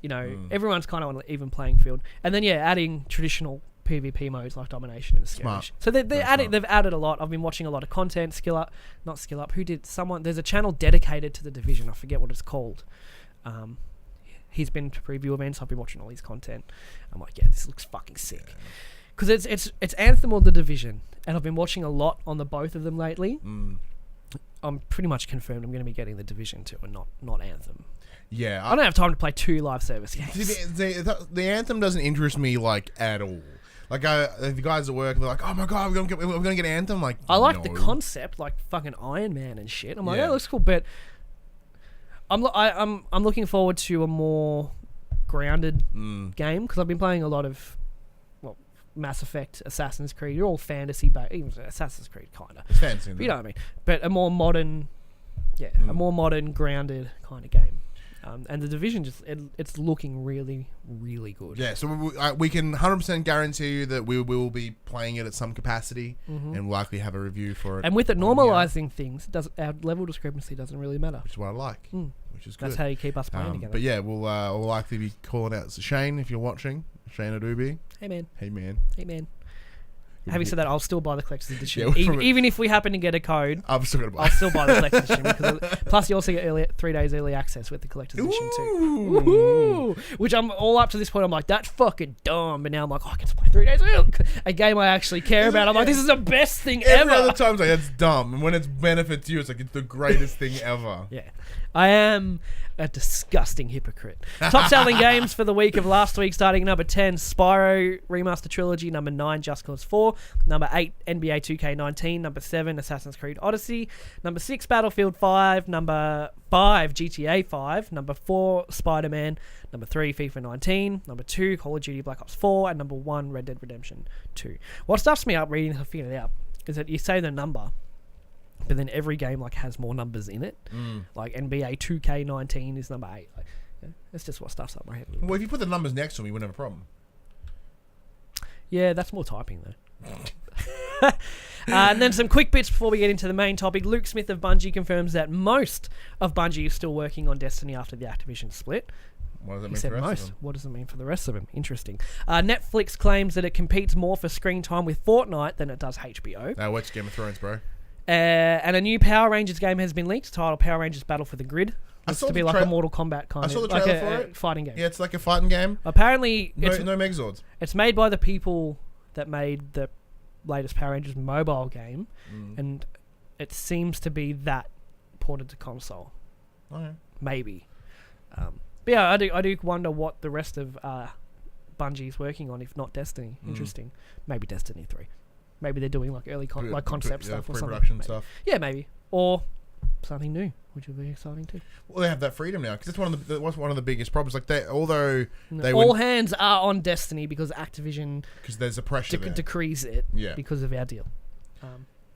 You know, everyone's kind of on an even playing field, and then adding traditional PvP modes like domination and skirmish. So they've added a lot. I've been watching a lot of content. Not Skill Up. There's a channel dedicated to the Division. I forget what it's called. He's been to preview events. I've been watching all his content. I'm like, this looks fucking sick. Because it's Anthem or the Division, and I've been watching a lot on the both of them lately. I'm pretty much confirmed I'm going to be getting the Division 2 and not Anthem. Yeah, I don't have time to play 2 live service games. The Anthem doesn't interest me like at all. Like the guys at work, they're like, "Oh my god, we're gonna get Anthem." Like, I like the concept, like fucking Iron Man and shit. I'm like, that looks cool, but I'm looking forward to a more grounded game because I've been playing a lot of Mass Effect, Assassin's Creed. You're all fantasy, but even Assassin's Creed kind of. It's fancy, you know what I mean? But a more modern, a more modern, grounded kind of game. And the Division it's looking really, really good. Yeah, so we can 100% guarantee you that we will be playing it at some capacity and we'll likely have a review for it. And with it normalizing things, our level discrepancy doesn't really matter. Which is what I like, which is good. That's how you keep us playing together. But yeah, we'll likely be calling out Shane if you're watching. Shane Adobe. Hey man. Hey man. Hey man. Having said that, I'll still buy the collector's edition. Yeah, even if we happen to get a code, I'm still gonna buy. I'll still buy the collector's edition. Plus, you also get 3 days early access with the collector's edition too. Woohoo! Which I'm all up to this point. I'm like, that's fucking dumb. But now I'm like, I can play 3 days early. A game I actually care about. I'm like, this is the best thing ever. Every other time, it's like, that's dumb. And when it's benefit to you, it's like, it's the greatest thing ever. Yeah. I am a disgusting hypocrite. Top selling games for the week of last week, starting at number 10, Spyro Remaster Trilogy, number 9, Just Cause 4, number 8, NBA 2K19, number 7, Assassin's Creed Odyssey, number 6, Battlefield 5, number 5, GTA 5, number 4, Spider-Man, number 3, FIFA 19, number 2, Call of Duty Black Ops 4, and number 1, Red Dead Redemption 2. What stuffs me up reading to figure it out is that you say the number, but then every game has more numbers in it. Like NBA 2K19 is number 8. That's just what stuffs up my head. Well, if you put the numbers next to me, we wouldn't have a problem. Yeah, that's more typing though. And then some quick bits before we get into the main topic. Luke Smith of Bungie confirms that most of Bungie is still working on Destiny after the Activision split. What does that mean He said for the rest most. of them? What does it mean for the rest of them? Interesting. Netflix claims that it competes more for screen time with Fortnite than it does HBO. Watch Game of Thrones, bro. And a new Power Rangers game has been leaked, titled Power Rangers Battle for the Grid. It's to be like a Mortal Kombat kind of. I saw the trailer for it. Fighting game. Yeah, it's like a fighting game. Apparently, No Megazords. it's made by the people that made the latest Power Rangers mobile game, and it seems to be that ported to console. Okay. Maybe. But yeah, I do wonder what the rest of Bungie is working on, if not Destiny. Interesting. Maybe Destiny 3. Maybe they're doing like early concept stuff or something. Pre-production stuff. Yeah, maybe. Or something new, which would be exciting too. Well, they have that freedom now, because that's one of the biggest problems. Like all hands are on Destiny because Activision there's a pressure decrees it because of our deal.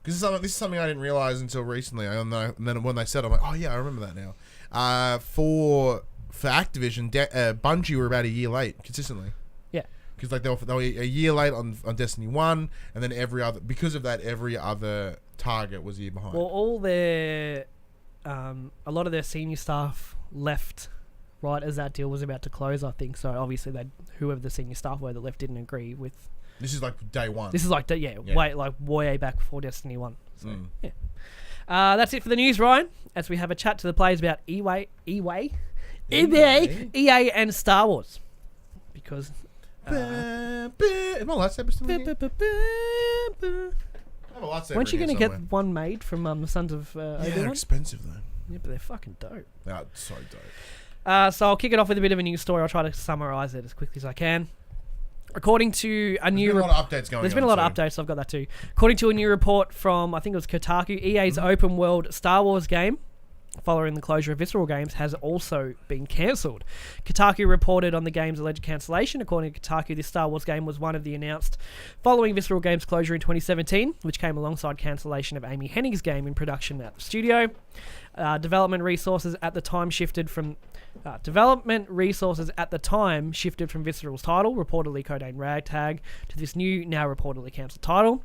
Because this is something I didn't realize until recently. And then when they said, I'm like, oh yeah, I remember that now. For Activision, Bungie were about a year late consistently. Yeah. Because they were a year late on Destiny 1, and then every other target was a year behind. Well, all their a lot of their senior staff left right as that deal was about to close, I think. So obviously whoever the senior staff were that left didn't agree with. This is like day one. This is like way back before Destiny 1. So yeah. That's it for the news, Ryan. As we have a chat to the players about EA, and Star Wars, because. Am I lightsaber still in here? Weren't you going to get one made from the Sons of Obi-Wan? They're expensive though. Yeah, but they're fucking dope. They're so dope. So I'll kick it off with a bit of a news story. I'll try to summarise it as quickly as I can. According to a new... There's been a lot of updates going on. There's been a lot of updates, so I've got that too. According to a new report from, I think it was Kotaku, EA's open world Star Wars game, following the closure of Visceral Games, has also been cancelled. Kotaku reported on the game's alleged cancellation. According to Kotaku, this Star Wars game was one of the announced following Visceral Games' closure in 2017, which came alongside cancellation of Amy Hennig's game in production at the studio. Development resources at the time shifted from Development resources at the time shifted from Visceral's title, reportedly codenamed Ragtag, to this new, now reportedly cancelled title.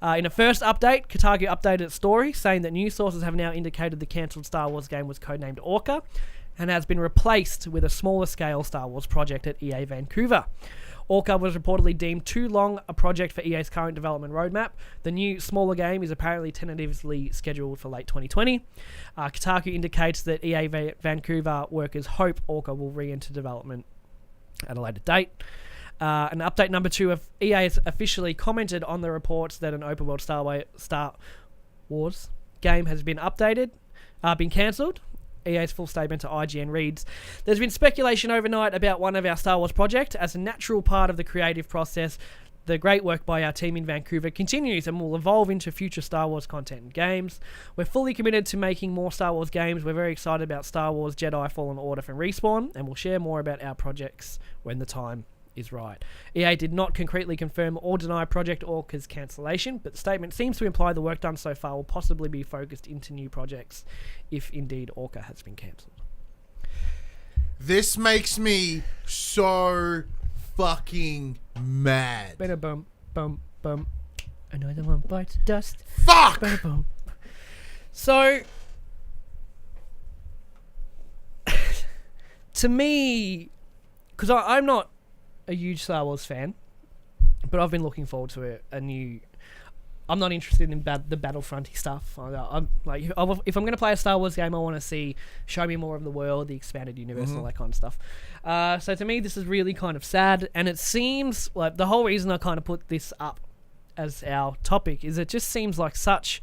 In a first update, Kotaku updated its story, saying that news sources have now indicated the cancelled Star Wars game was codenamed Orca, and has been replaced with a smaller scale Star Wars project at EA Vancouver. Orca was reportedly deemed too long a project for EA's current development roadmap. The new, smaller game is apparently tentatively scheduled for late 2020. Kotaku indicates that EA Vancouver workers hope Orca will re-enter development at a later date. An update number 2 of EA has officially commented on the reports that an open world Star Wars game has been cancelled. EA's full statement to IGN reads, "There's been speculation overnight about one of our Star Wars project. As a natural part of the creative process, the great work by our team in Vancouver continues and will evolve into future Star Wars content and games. We're fully committed to making more Star Wars games. We're very excited about Star Wars Jedi Fallen Order from Respawn, and we'll share more about our projects when the time is right." EA did not concretely confirm or deny Project Orca's cancellation, but the statement seems to imply the work done so far will possibly be focused into new projects, if indeed Orca has been cancelled. This makes me so fucking mad. Better bum, bum, bum. Another one bites dust. Fuck! Better bum. So, to me, because I'm not a huge Star Wars fan, but I've been looking forward to a new. I'm not interested in the Battlefronty stuff. I'm like, if I'm going to play a Star Wars game, I want to show me more of the world, the expanded universe, and all that kind of stuff. So to me, this is really kind of sad, and it seems like the whole reason I kind of put this up as our topic is it just seems like such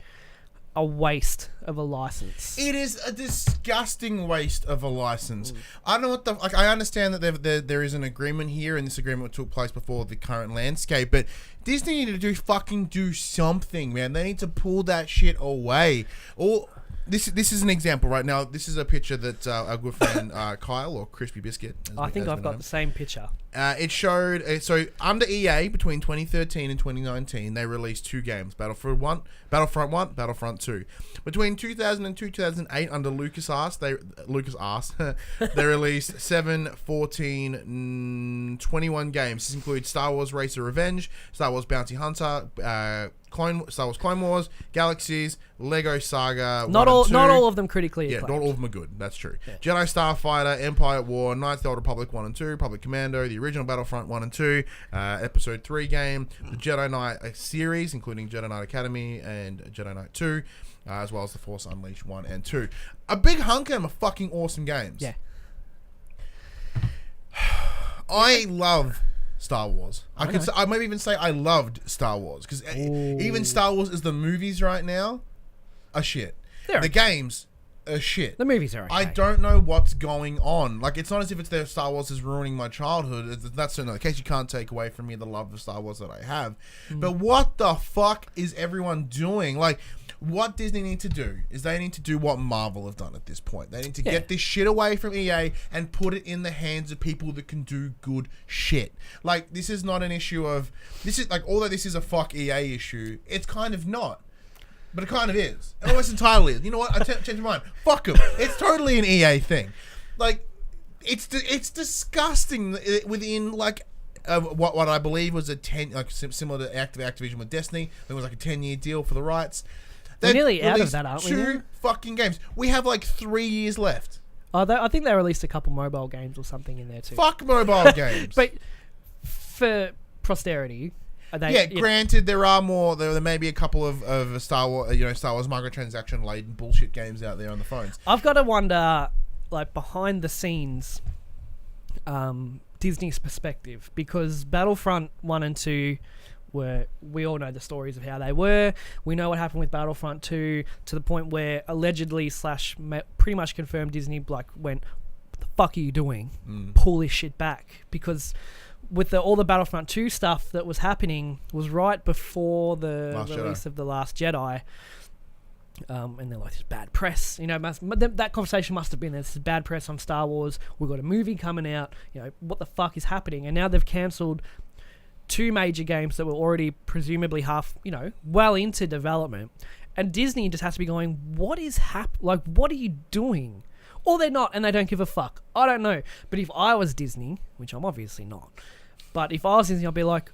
a waste of a license. It is a disgusting waste of a license. I don't know what I understand that there is an agreement here, and this agreement took place before the current landscape, but Disney need to do something, man. They need to pull that shit away. Or this is an example right now. This is a picture that our good friend Kyle, or Crispy Biscuit, I think I've got the same picture. It showed so under EA between 2013 and 2019 they released 2 games, Battlefront 1, Battlefront 2. Between 2002 and 2008 under LucasArts they released 7, 14, 21 games. This includes Star Wars Racer Revenge, Star Wars Bounty Hunter, Star Wars Clone Wars, Galaxies, Lego Saga. Not all of them critically acclaimed. Yeah, not all of them are good. That's true. Yeah. Jedi Starfighter, Empire at War, Knights of the Old Republic 1 and 2, Republic Commando, the original Battlefront 1 and 2, Episode 3 game, the Jedi Knight series, including Jedi Knight Academy and Jedi Knight 2, as well as the Force Unleashed 1 and 2. A big hunk of fucking awesome games. Yeah. I love Star Wars. I might even say I loved Star Wars, because even Star Wars as the movies right now are shit. The games are shit. The movies are okay. I don't know what's going on. Like, it's not as if it's their Star Wars is ruining my childhood. That's certainly the case. You can't take away from me the love of Star Wars that I have. But what the fuck is everyone doing? Like, what Disney need to do is they need to do what Marvel have done at this point. They need to get this shit away from EA and put it in the hands of people that can do good shit. Like, this is not an issue of... This is, like, although this is a fuck EA issue, it's kind of not. But it kind of is. It almost entirely is. You know what? I changed my mind. Fuck them. It's totally an EA thing. Like, it's disgusting within, like... what I believe was a 10... Like, similar to Activision with Destiny. There was, like, a 10-year deal for the rights. We're nearly out of that, aren't we? 2 fucking games. We have like 3 years left. I think they released a couple mobile games or something in there too. Fuck mobile games. But for posterity, granted, there are more. There may be a couple of Star Wars microtransaction laden bullshit games out there on the phones. I've got to wonder, like, behind the scenes, Disney's perspective, because Battlefront 1 and 2. We all know the stories of how they were. We know what happened with Battlefront 2 to the point where allegedly / pretty much confirmed Disney went, "What the fuck are you doing? Pull this shit back." Because with all the Battlefront 2 stuff that was happening was right before the release of The Last Jedi. And they're like, "This bad press." You know, that conversation must have been, "This is bad press on Star Wars. We've got a movie coming out. You know, what the fuck is happening?" And now they've cancelled 2 major games that were already presumably well into development, and Disney just has to be going, what is what are you doing? Or they're not, and they don't give a fuck. I don't know. But if I was Disney, which I'm obviously not, but if I was Disney, I'd be like,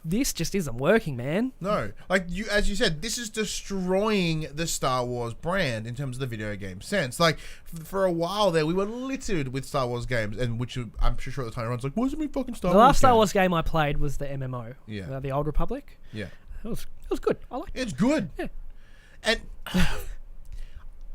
this just isn't working, man. No. Like, as you said, this is destroying the Star Wars brand in terms of the video game sense. Like, for a while there, we were littered with Star Wars games, and which I'm sure at the time everyone's like, what's it mean fucking Star Wars? The last Star game? Wars game I played was the MMO. Yeah. The Old Republic. Yeah. It was good. I liked it. It's good. Yeah. And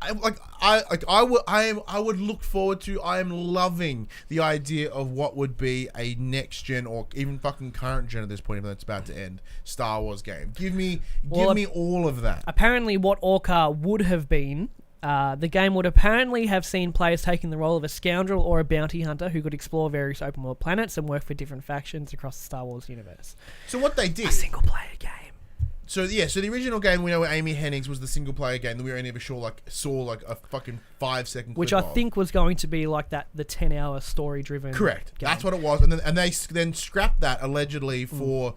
I would look forward to. I am loving the idea of what would be a next gen or even fucking current gen at this point, even though it's about to end, Star Wars game. Give me all of that. Apparently, what Orca would have been, the game would apparently have seen players taking the role of a scoundrel or a bounty hunter who could explore various open world planets and work for different factions across the Star Wars universe. So what they did, A single player game. So the original game we know, Amy Hennings, was the single player game that we only ever saw a fucking 5-second clip Which I of. think was going to be like the 10-hour story driven. Correct. Game. That's what it was, and they then scrapped that allegedly for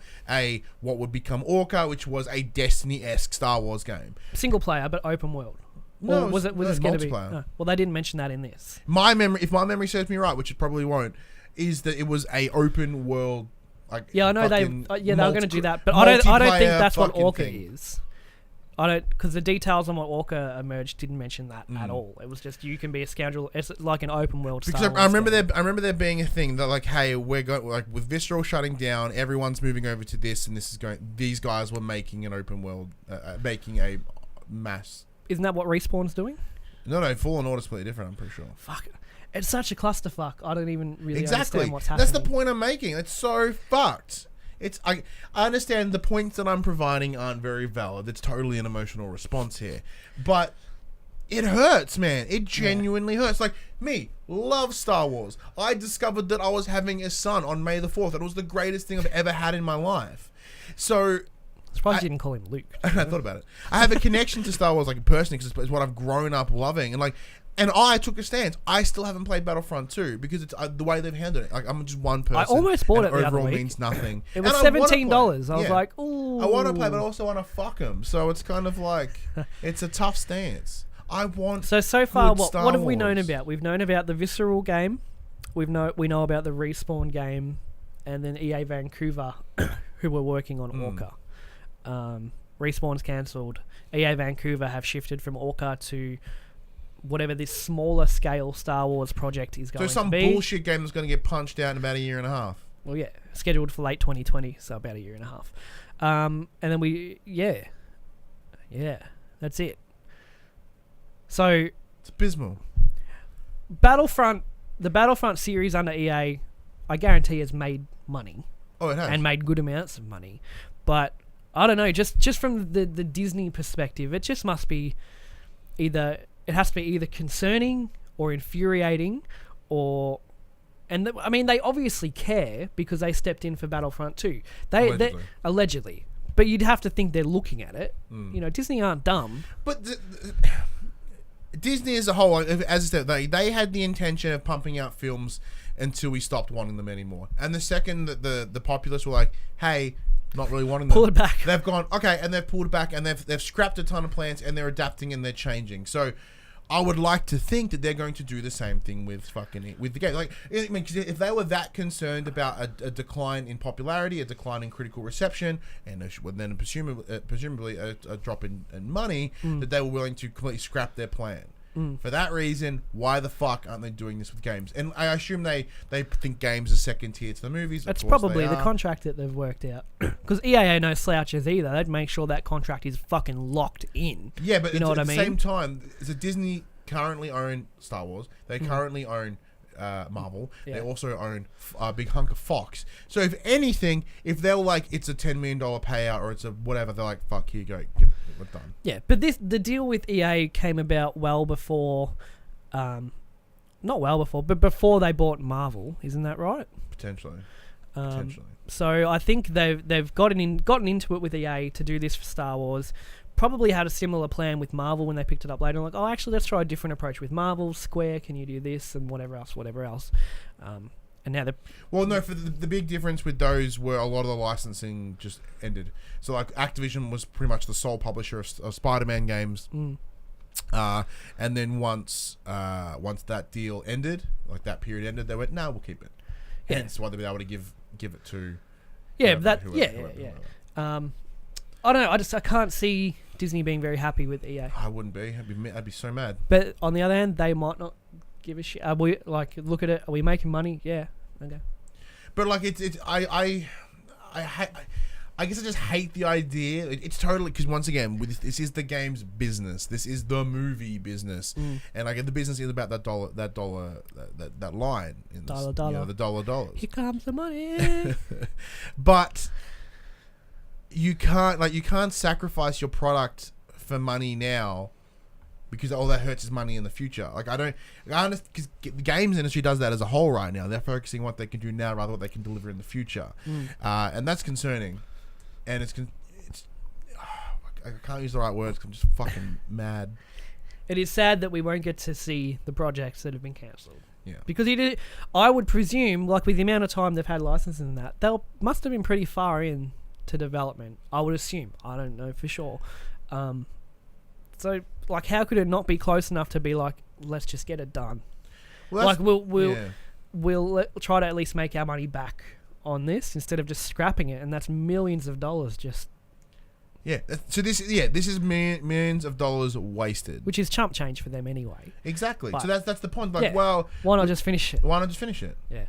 what would become Orca, which was a Destiny-esque Star Wars game. Single player, but open world. No, or was it going to be? multiplayer. No. Well, they didn't mention that in this. If my memory serves me right, which it probably won't, is that it was a open world. Like, Yeah, I know they fucking were going to do that, but I don't think multiplayer that's what fucking Orca thing. is. I don't, because the details on what Orca emerged didn't mention that at all. It was just you can be a scoundrel. It's like an open world. Because Star Wars I remember game. I remember there being a thing that like, hey, we're going like with Visceral shutting down, everyone's moving over to this, and this is going. These guys were making an open world, making a mass. Isn't that what Respawn's doing? No, Fallen Order's completely different. I'm pretty sure. Fuck, it's such a clusterfuck. I don't even really Exactly. understand what's happening. That's the point I'm making. It's so fucked. I understand the points that I'm providing aren't very valid. It's totally an emotional response here, but it hurts, man. It genuinely hurts. Like me, love Star Wars. I discovered that I was having a son on May the 4th. That was the greatest thing I've ever had in my life. So. Surprised you didn't call him Luke. I thought about it. I have a connection to Star Wars, like personally, because it's what I've grown up loving, and I took a stance. I still haven't played Battlefront 2 because it's the way they've handled it. Like, I'm just one person. I almost bought and it the other overall week. means nothing. It was And I wanna $17. play. I was like, ooh. I want to play, but I also want to fuck them. So it's kind of like it's a tough stance. I want. So far, good Star what have we known Wars. about? We've known about the Visceral game. We know about the Respawn game, and then EA Vancouver, who were working on Orca. Respawn's cancelled. EA Vancouver have shifted from Orca to whatever this smaller scale Star Wars project is going So some to be. bullshit game that's going to get punched out in about a year and a half. Well, yeah, scheduled for late 2020, so about a year and a half. And then that's it. So It's abysmal. the Battlefront series under EA, I guarantee has made money. Oh, it has. And made good amounts of money. But I don't know, just from the Disney perspective, it just must be it has to be either concerning or infuriating or... And I mean, they obviously care because they stepped in for Battlefront 2. Allegedly. But you'd have to think they're looking at it. You know, Disney aren't dumb. But Disney as a whole, as I said, they had the intention of pumping out films until we stopped wanting them anymore. And the second that the populace were like, hey, not really wanting them. Pull it back. They've gone, okay, and they've pulled it back, and they've scrapped a ton of plans, and they're adapting and they're changing. So I would like to think that they're going to do the same thing with the game. Like, I mean, 'cause if they were that concerned about a decline in popularity, a decline in critical reception, and then presumably a drop in money, that they were willing to completely scrap their plan. For that reason, why the fuck aren't they doing this with games? And I assume they think games are second tier to the movies. That's probably the contract that they've worked out. Because EA are no slouches either. They'd make sure that contract is fucking locked in. Yeah, but you know what I at mean? the same time, so Disney currently own Star Wars. They currently own Marvel. Yeah. They also own a big hunk of Fox. So if anything, if they're like, it's a $10 million payout or it's a whatever, they're like, fuck, here you go, we're done. Yeah, but the deal with EA came about well before, not well before, but before they bought Marvel. Isn't that right? Potentially. So I think they've gotten into it with EA to do this for Star Wars. Probably had a similar plan with Marvel when they picked it up later. Like, oh, actually, let's try a different approach with Marvel. Square, can you do this and whatever else. And now they're... Well, no, for the big difference with those were a lot of the licensing just ended. So, like, Activision was pretty much the sole publisher of Spider-Man games. And then once that deal ended, like that period ended, they went, "No, we'll keep it." Yeah. Hence why they'll be able to give it to. Yeah, whoever. I don't know. I can't see Disney being very happy with EA. I wouldn't be. I'd be so mad. But on the other hand, they might not give a shit. Are we look at it? Are we making money? Yeah. Okay. But like I guess I just hate the idea. It's totally, because once again, this is the game's business. This is the movie business, and like the business is about that line. In this, Dollar. You know, the dollars. Here comes the money. But you can't sacrifice your product for money now, because all that hurts is money in the future. Like I understand, because the games industry does that as a whole right now. They're focusing on what they can do now rather than what they can deliver in the future, and that's concerning. And I can't use the right words 'cause I'm just fucking mad. It is sad that we won't get to see the projects that have been cancelled. Yeah. Because I would presume, like with the amount of time they've had licensing and that, they must have been pretty far in to development. I would assume. I don't know for sure. So, like, how could it not be close enough to be like, let's just get it done? Well, like, we'll try to at least make our money back on this instead of just scrapping it, and that's millions of dollars just. Yeah. So this is millions of dollars wasted, which is chump change for them anyway. Exactly. But so that's the point. Like, well, why not just finish it? Why not just finish it? Yeah.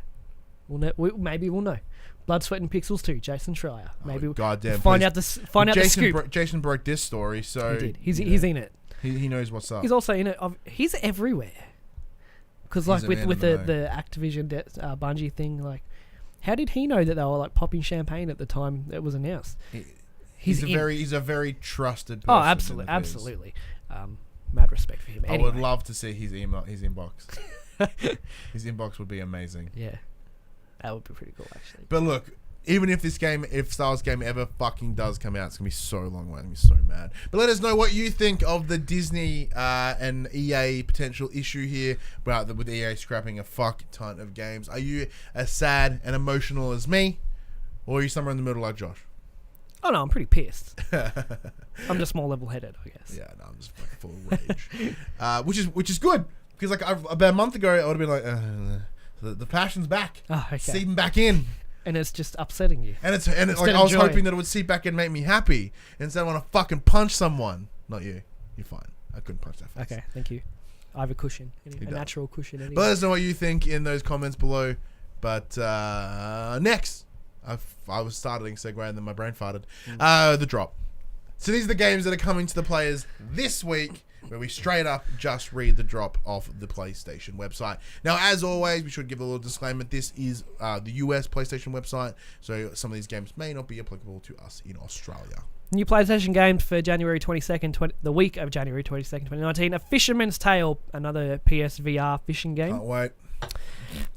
Maybe we'll know. Blood, Sweat and Pixels 2, Jason Schreier. Maybe goddamn. Find out the scoop. Jason broke this story, so he did. He's in it. He knows what's up. He's also in it. He's everywhere. Because like with the Activision Bungie thing, like, how did he know that they were like popping champagne at the time it was announced? He's a very trusted person. Oh, absolutely. Mad respect for him. I would love to see his inbox. His inbox would be amazing. Yeah, that would be pretty cool, actually. But look, even if Star Wars game ever fucking does come out, it's gonna be so long away. I'm gonna be so mad. But let us know what you think of the Disney and EA potential issue here, with EA scrapping a fuck ton of games. Are you as sad and emotional as me, or are you somewhere in the middle like Josh? Oh no, I'm pretty pissed. I'm just more level-headed, I guess. Yeah, no, I'm just fucking full of rage, which is good, because like about a month ago I would have been like, the passion's back, seeping back in. And it's just upsetting you. And like I was hoping that it would seep back and make me happy. Instead, I want to fucking punch someone. Not you. You're fine. I couldn't punch that face. Okay, thank you. I have a cushion. A natural cushion anyway. But let us know what you think in those comments below. But next, I was starting segue and then my brain farted. The drop. So these are the games that are coming to the players this week, where we straight up just read the drop off the PlayStation website. Now, as always, we should give a little disclaimer. This is the US PlayStation website, so some of these games may not be applicable to us in Australia. New PlayStation games for January 22nd, the week of January 22nd, 2019. A Fisherman's Tale, another PSVR fishing game. Can't wait.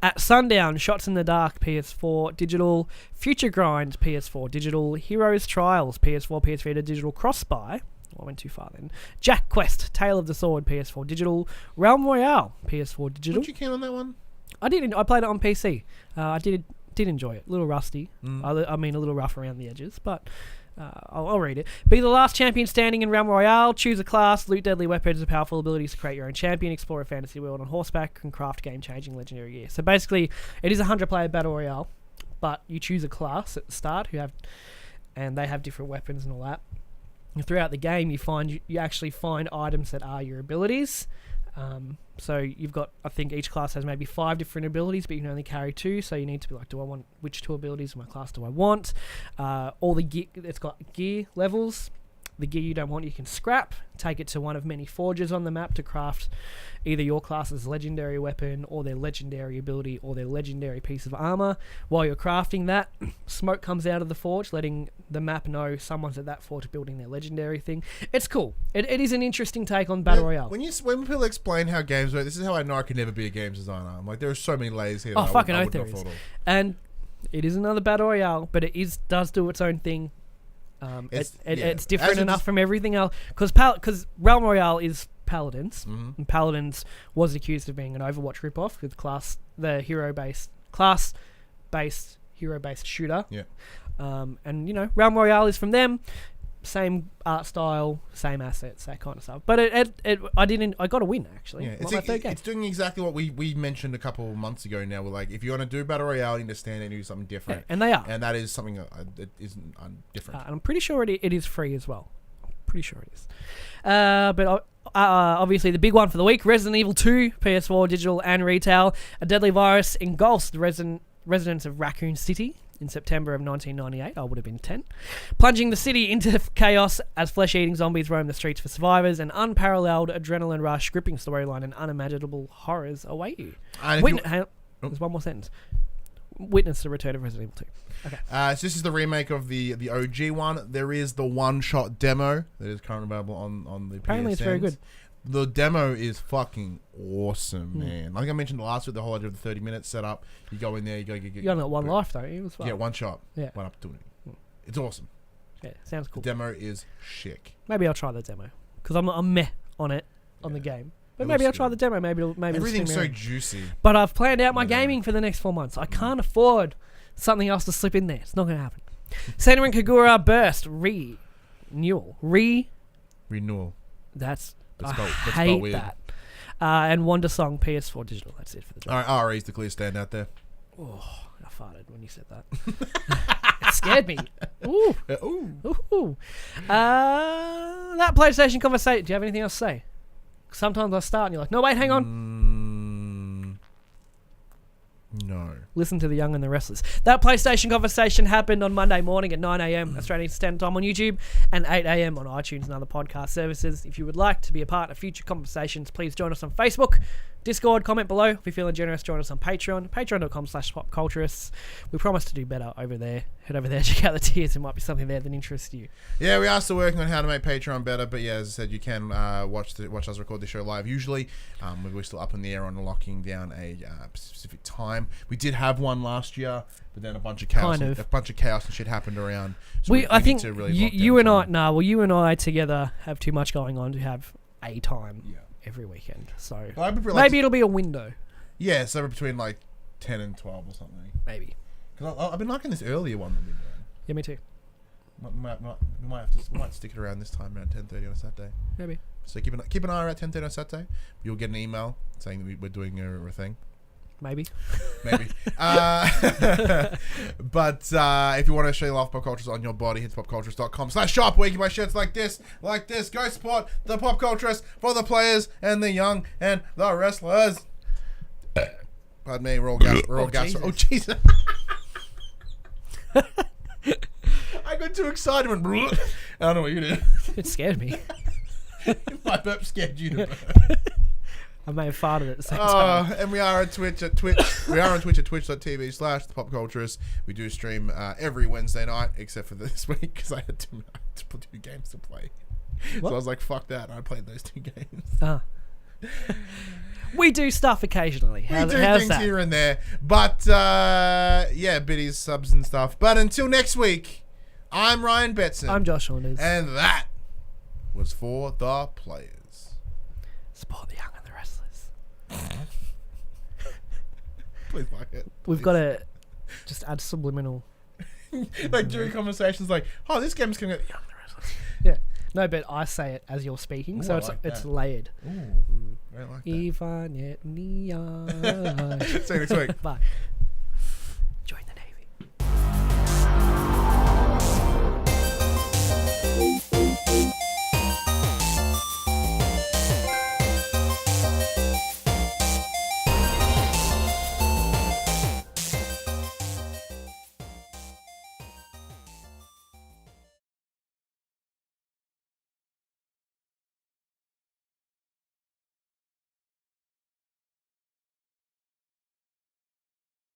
At Sundown, Shots in the Dark, PS4 digital. Future Grind, PS4 digital. Heroes Trials, PS4, PS3 digital. Cross-buy. I went too far then. Jack Quest, Tale of the Sword, PS4 digital. Realm Royale, PS4 digital. Did you count on that one? I did. I played it on PC. I did enjoy it. A little rusty. I mean, a little rough around the edges, but I'll read it. Be the last champion standing in Realm Royale. Choose a class. Loot deadly weapons and powerful abilities to create your own champion. Explore a fantasy world on horseback and craft game-changing legendary gear. So basically, it is a 100-player battle royale, but you choose a class at the start and they have different weapons and all that. And throughout the game, you actually find items that are your abilities. So you've got, I think each class has maybe 5 different abilities, but you can only carry 2. So you need to be like, which 2 abilities in my class do I want? All the gear, it's got gear levels. The gear you don't want, you can scrap. Take it to one of many forges on the map to craft either your class's legendary weapon or their legendary ability or their legendary piece of armor. While you're crafting that, smoke comes out of the forge, letting the map know someone's at that forge building their legendary thing. It's cool. It is an interesting take on Battle Royale. When people explain how games work, this is how I know I could never be a games designer. I'm like, there are so many layers here. Oh, fucking oath there is. And it is another Battle Royale, but it does do its own thing. It's different enough from everything else, because Realm Royale is Paladins, and Paladins was accused of being an Overwatch ripoff with class-based hero-based shooter. Yeah. And Realm Royale is from them. same art style, same assets, that kind of stuff. But I got a win actually. Yeah, My third game. it's doing exactly what we mentioned a couple of months ago. Now we're like, if you want to do battle royale, you need to stand and do something different. Yeah, and they are, and that is something that is different. and I'm pretty sure it is free as well. I'm pretty sure it is. But obviously the big one for the week: Resident Evil 2, PS4, digital and retail. A deadly virus engulfs the residents of Raccoon City. In September of 1998, I would have been 10. Plunging the city into chaos as flesh-eating zombies roam the streets for survivors, an unparalleled adrenaline rush, gripping storyline, and unimaginable horrors await you. There's one more sentence. Witness the return of Resident Evil 2. Okay. So this is the remake of the OG one. There is the one-shot demo that is currently available on the Apparently PSNs. it's very good. The demo is fucking awesome, man. Like I mentioned last week, the whole idea of the 30-minute setup. You go in there, you get. You only got one life, don't you? It was fun. Yeah, one shot. Yeah. One up to it. It's awesome. Yeah, sounds cool. The demo is chic. Maybe I'll try the demo because I'm meh on it on the game. But maybe I'll try the demo. Maybe Everything's so juicy. But I've planned out my gaming for the next 4 months. I can't afford something else to slip in there. It's not going to happen. Senna and Kagura Burst renewal. Renewal. That's That's I spelled hate weird. that. And Wonder Song PS4 digital. That's it for the job. Alright, RE's the clear standout there. Oh, I farted when you said that. It scared me. Ooh. Ooh. That PlayStation conversation. Do you have anything else to say? Sometimes I start and you're like, no, wait, hang on. No. Listen to the Young and the Restless. That PlayStation conversation happened on Monday morning at 9 a.m. Australian Standard Time on YouTube and 8 a.m. on iTunes and other podcast services. If you would like to be a part of future conversations, please join us on Facebook, Discord, comment below. If you're feeling generous, join us on Patreon, patreon.com/PopCulturists. We promise to do better over there. Head over there, check out the tiers. There might be something there that interests you. Yeah, we are still working on how to make Patreon better, but yeah, as I said, you can watch us record the show live usually. We're still up in the air on locking down a specific time. We did have one last year, but then a bunch of chaos and shit happened around. So I think need to really you and I together have too much going on to have a time every weekend. So maybe it'll be a window. Yeah, so between like 10 and 12 or something. Maybe. Because I've been liking this earlier one that we're doing. Yeah, me too. We might stick it around this time around 10:30 on a Saturday. Maybe. So keep an eye out 10:30 on Saturday. You'll get an email saying that we're doing a thing. Maybe. But if you want to show your love Pop Cultures on your body, head to popculturists.com/shop where you can buy shirts like this. Go support the Pop Culturists for the players and the young and the wrestlers. Pardon me, we're all gas. Oh, Jesus. I got too excited when I don't know what you did. It scared me. My burp scared you to burp. I may have farted at the same time. And we are on Twitch at twitch.tv/thepopculturists. We do stream every Wednesday night, except for this week because I had two games to play. What? So I was like, fuck that. I played those 2 games. We do stuff occasionally. How's things that? Here and there. But, biddies, subs and stuff. But until next week, I'm Ryan Betson. I'm Josh Saunders. And that was for the players. Support the young and the restless. Please like it. We've got to just add subliminal. Like during conversations like, oh, this game's going to get the young and the restless. Yeah. No, but I say it as you're speaking, Ooh, so it's layered. Ooh, I like that. Ivan yet neon. See you next week. Bye.